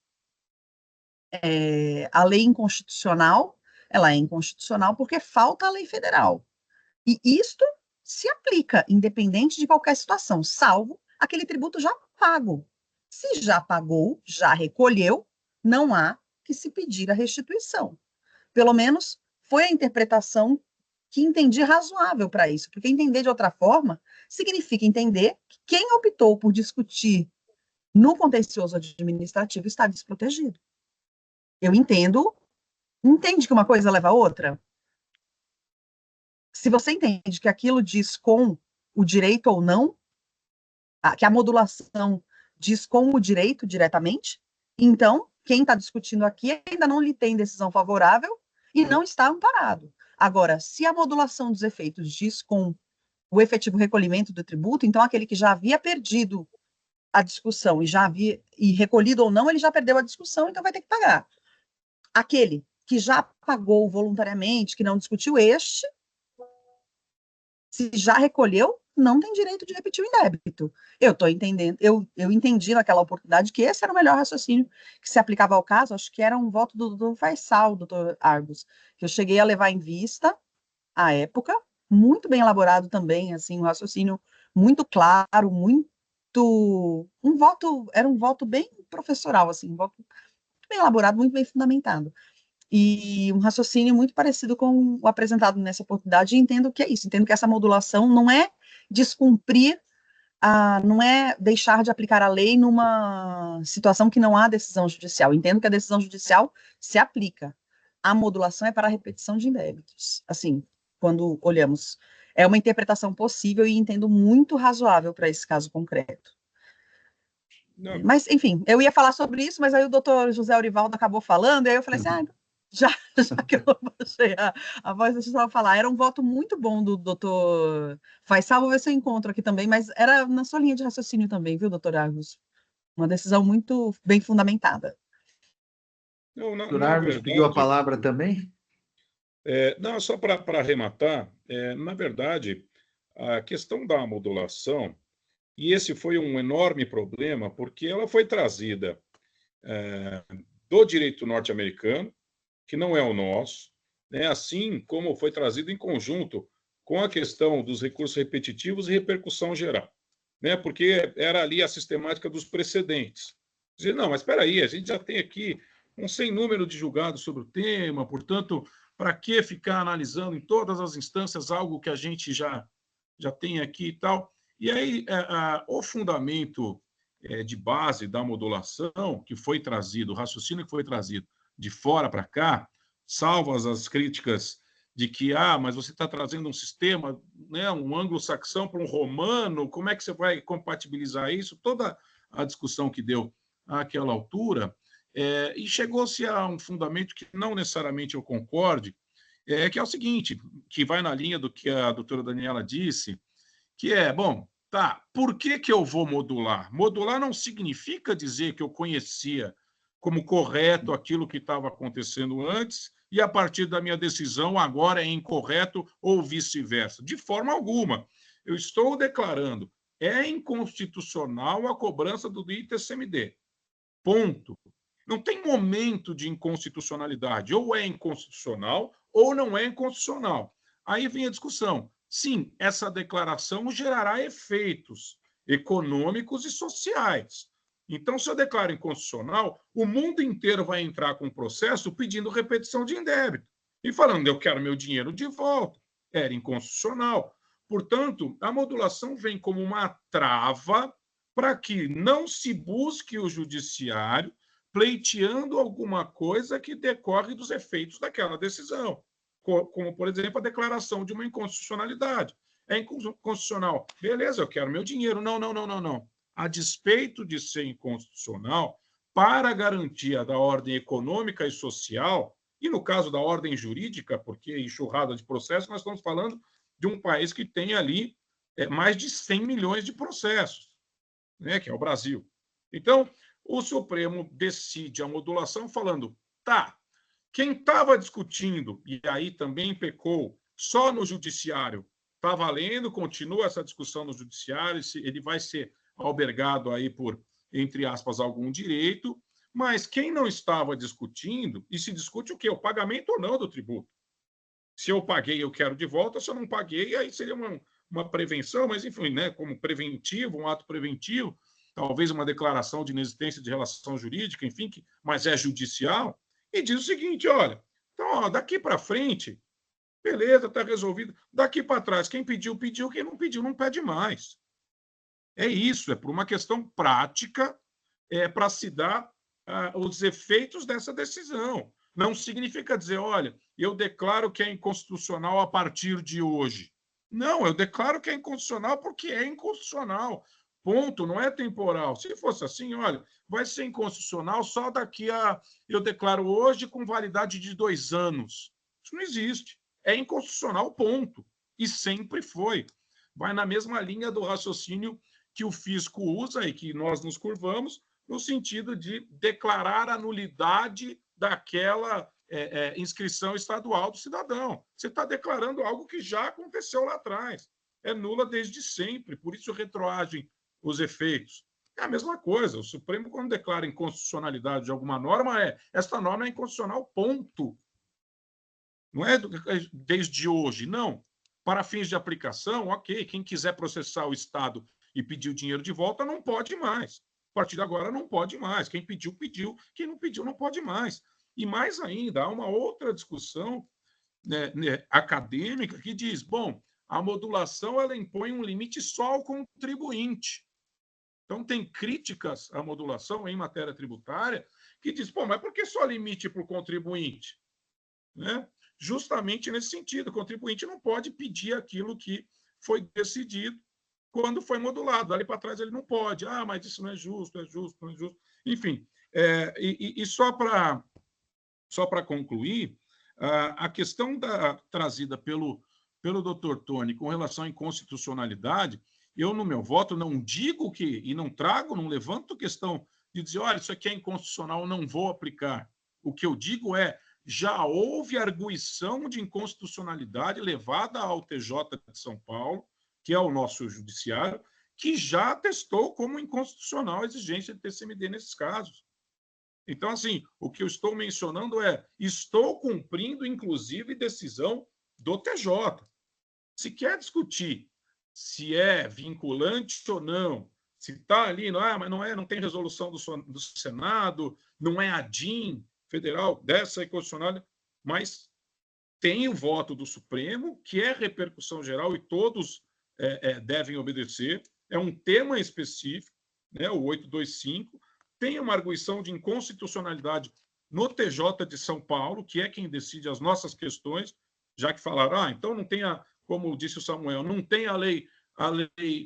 A lei inconstitucional, ela é inconstitucional porque falta a lei federal. E isto se aplica independente de qualquer situação, salvo aquele tributo já pago. Se já pagou, já recolheu, não há que se pedir a restituição. Pelo menos foi a interpretação que entendi razoável para isso, porque entender de outra forma significa entender que quem optou por discutir no contencioso administrativo está desprotegido. Eu entende que uma coisa leva a outra? Se você entende que aquilo diz com o direito ou não, que a modulação diz com o direito diretamente, então quem está discutindo aqui ainda não lhe tem decisão favorável e não está amparado. Agora, se a modulação dos efeitos diz com o efetivo recolhimento do tributo, então aquele que já havia perdido a discussão e recolhido ou não, ele já perdeu a discussão, então vai ter que pagar. Aquele que já pagou voluntariamente, que não discutiu se já recolheu, não tem direito de repetir o indébito. Eu estou entendendo, eu entendi naquela oportunidade que esse era o melhor raciocínio que se aplicava ao caso, acho que era um voto do doutor Faisal, doutor Argos, que eu cheguei a levar em vista à época, muito bem elaborado também, assim, um raciocínio muito claro, era um voto bem professoral, assim, um voto muito bem elaborado, muito bem fundamentado. E um raciocínio muito parecido com o apresentado nessa oportunidade, e entendo que é isso, entendo que essa modulação não é descumprir, não é deixar de aplicar a lei numa situação que não há decisão judicial, entendo que a decisão judicial se aplica, a modulação é para a repetição de indébitos, assim, quando olhamos, é uma interpretação possível e entendo muito razoável para esse caso concreto. Não. Mas, enfim, eu ia falar sobre isso, mas aí o doutor José Orivaldo acabou falando, e aí eu falei assim, já que eu baixei a voz, deixa eu só falar. Era um voto muito bom do doutor Faisal, vou ver se eu encontro aqui também, mas era na sua linha de raciocínio também, viu, doutor Argos? Uma decisão muito bem fundamentada. Doutor Argos pediu a palavra também? Não, só para arrematar, na verdade, a questão da modulação, e esse foi um enorme problema, porque ela foi trazida do direito norte-americano, que não é o nosso, né? Assim como foi trazido em conjunto com a questão dos recursos repetitivos e repercussão geral, né? Porque era ali a sistemática dos precedentes. Dizer, não, mas espera aí, a gente já tem aqui um sem número de julgados sobre o tema, portanto, para que ficar analisando em todas as instâncias algo que a gente já tem aqui e tal? E aí, o fundamento de base da modulação que foi trazido, o raciocínio que foi trazido de fora para cá, salvas as críticas de que, mas você está trazendo um sistema, né, um anglo-saxão para um romano, como é que você vai compatibilizar isso? Toda a discussão que deu àquela altura, e chegou-se a um fundamento que não necessariamente eu concorde, que é o seguinte, que vai na linha do que a doutora Daniela disse, que bom, tá, por que eu vou modular? Modular não significa dizer que eu conhecia como correto aquilo que estava acontecendo antes e a partir da minha decisão agora é incorreto ou vice-versa. De forma alguma. Eu estou declarando é inconstitucional a cobrança do ITCMD. Ponto. Não tem momento de inconstitucionalidade. Ou é inconstitucional ou não é inconstitucional. Aí vem a discussão. Sim, essa declaração gerará efeitos econômicos e sociais. Então, se eu declaro inconstitucional, o mundo inteiro vai entrar com um processo pedindo repetição de indébito e falando, eu quero meu dinheiro de volta. Era inconstitucional. Portanto, a modulação vem como uma trava para que não se busque o judiciário pleiteando alguma coisa que decorre dos efeitos daquela decisão, como, por exemplo, a declaração de uma inconstitucionalidade. É inconstitucional. Beleza, eu quero meu dinheiro. Não, não, não, não, não. A despeito de ser inconstitucional, para a garantia da ordem econômica e social, e no caso da ordem jurídica, porque enxurrada de processos, nós estamos falando de um país que tem ali mais de 100 milhões de processos, né, que é o Brasil. Então, o Supremo decide a modulação falando, tá, quem estava discutindo, e aí também pecou, só no judiciário, está valendo, continua essa discussão no judiciário, ele vai ser albergado aí por, entre aspas, algum direito, mas quem não estava discutindo, e se discute o quê? O pagamento ou não do tributo. Se eu paguei, eu quero de volta, se eu não paguei, aí seria uma prevenção, mas enfim, né, como preventivo, um ato preventivo, talvez uma declaração de inexistência de relação jurídica, enfim, mas é judicial, e diz o seguinte, olha, então, ó, daqui para frente, beleza, está resolvido, daqui para trás, quem pediu, pediu, quem não pediu, não pede mais. É isso, é por uma questão prática, para se dar os efeitos dessa decisão. Não significa dizer, olha, eu declaro que é inconstitucional a partir de hoje. Não, eu declaro que é inconstitucional porque é inconstitucional. Ponto, não é temporal. Se fosse assim, olha, vai ser inconstitucional só daqui a... Eu declaro hoje com validade de 2 anos. Isso não existe. É inconstitucional, ponto. E sempre foi. Vai na mesma linha do raciocínio que o fisco usa e que nós nos curvamos, no sentido de declarar a nulidade daquela inscrição estadual do cidadão. Você está declarando algo que já aconteceu lá atrás. É nula desde sempre, por isso retroagem os efeitos. É a mesma coisa. O Supremo, quando declara inconstitucionalidade de alguma norma, esta norma é inconstitucional, ponto. Não é desde hoje, não. Para fins de aplicação, ok, quem quiser processar o Estado e pedir o dinheiro de volta, não pode mais. A partir de agora, não pode mais. Quem pediu, pediu. Quem não pediu, não pode mais. E mais ainda, há uma outra discussão acadêmica que diz, bom, a modulação ela impõe um limite só ao contribuinte. Então, tem críticas à modulação em matéria tributária que diz, pô, mas por que só limite para o contribuinte? Né? Justamente nesse sentido, o contribuinte não pode pedir aquilo que foi decidido quando foi modulado. Dali para trás ele não pode. Ah, mas isso não é justo, é justo, não é justo. Enfim, e só para concluir, a questão trazida pelo Dr. Tony com relação à inconstitucionalidade, eu, no meu voto, não digo que, e não trago, não levanto questão de dizer, olha, isso aqui é inconstitucional, não vou aplicar. O que eu digo é, já houve arguição de inconstitucionalidade levada ao TJ de São Paulo, que é o nosso judiciário, que já atestou como inconstitucional a exigência de TCMD nesses casos. Então, assim, o que eu estou mencionando estou cumprindo, inclusive, decisão do TJ. Se quer discutir se é vinculante ou não, se está ali, mas não é, não tem resolução do Senado, não é a DIN federal dessa inconstitucionalidade, mas tem o voto do Supremo, que é repercussão geral e todos devem obedecer. É um tema específico, né, o 825, tem uma arguição de inconstitucionalidade no TJ de São Paulo, que é quem decide as nossas questões, já que falaram, então não tem como disse o Samuel, não tem a lei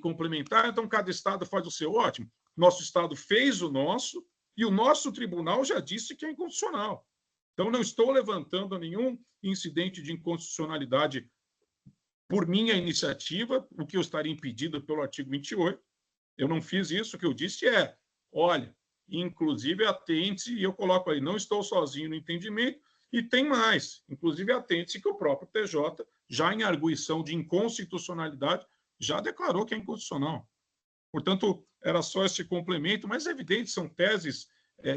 complementar, então cada estado faz o seu. Ótimo. Nosso estado fez o nosso e o nosso tribunal já disse que é inconstitucional. Então, não estou levantando nenhum incidente de inconstitucionalidade por minha iniciativa, o que eu estaria impedido pelo artigo 28. Eu não fiz isso. O que eu disse olha, inclusive atente, e eu coloco aí, não estou sozinho no entendimento, E tem mais, inclusive atente-se que o próprio TJ, já em arguição de inconstitucionalidade, já declarou que é inconstitucional. Portanto, era só esse complemento, mas é evidente, são teses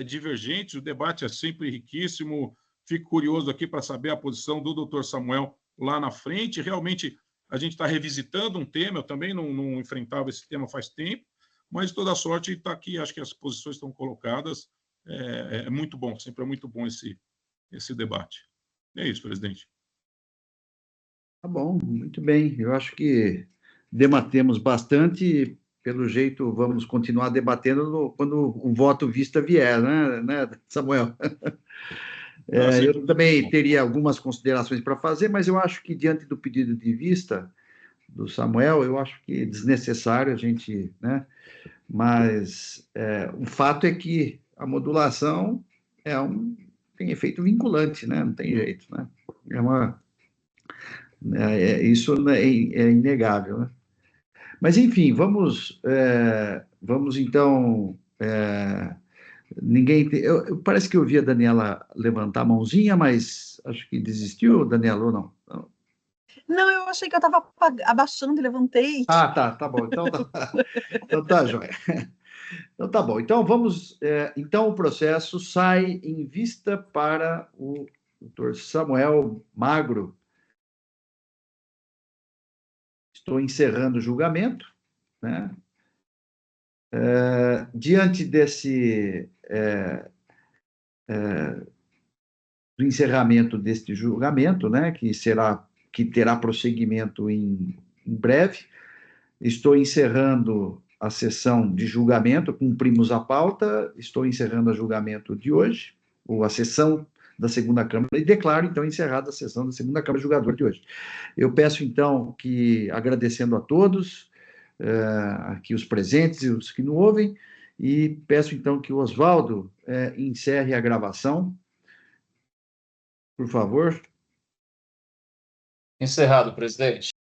divergentes, o debate é sempre riquíssimo. Fico curioso aqui para saber a posição do doutor Samuel lá na frente. Realmente, a gente está revisitando um tema, eu também não enfrentava esse tema faz tempo, mas, de toda sorte, está aqui, acho que as posições estão colocadas. É muito bom, sempre é muito bom esse debate. É isso, presidente. Tá bom, muito bem. Eu acho que debatemos bastante. Pelo jeito, vamos continuar debatendo quando o voto vista vier, né, Samuel? Eu também teria algumas considerações para fazer, mas eu acho que, diante do pedido de vista do Samuel, eu acho que é desnecessário a gente, né? Mas o fato é que a modulação tem efeito vinculante, né? Não tem jeito, né? Isso é inegável, né? Mas, enfim, vamos então. Parece que eu vi a Daniela levantar a mãozinha, mas acho que desistiu, Daniela, ou não? Não, eu achei que eu estava abaixando e levantei. Ah, tá bom. Então tá, joia. Então tá bom. Então vamos. Então o processo sai em vista para o doutor Samuel Magro. Estou encerrando o julgamento, né? Diante do encerramento deste julgamento, né, que terá prosseguimento em breve, estou encerrando a sessão de julgamento, cumprimos a pauta, estou encerrando o julgamento de hoje, ou a sessão da segunda Câmara, e declaro, então, encerrada a sessão da segunda Câmara Julgadora de hoje. Eu peço, então, agradecendo a todos, aqui os presentes e os que não ouvem, e peço, então, que o Oswaldo encerre a gravação, por favor. Encerrado, presidente.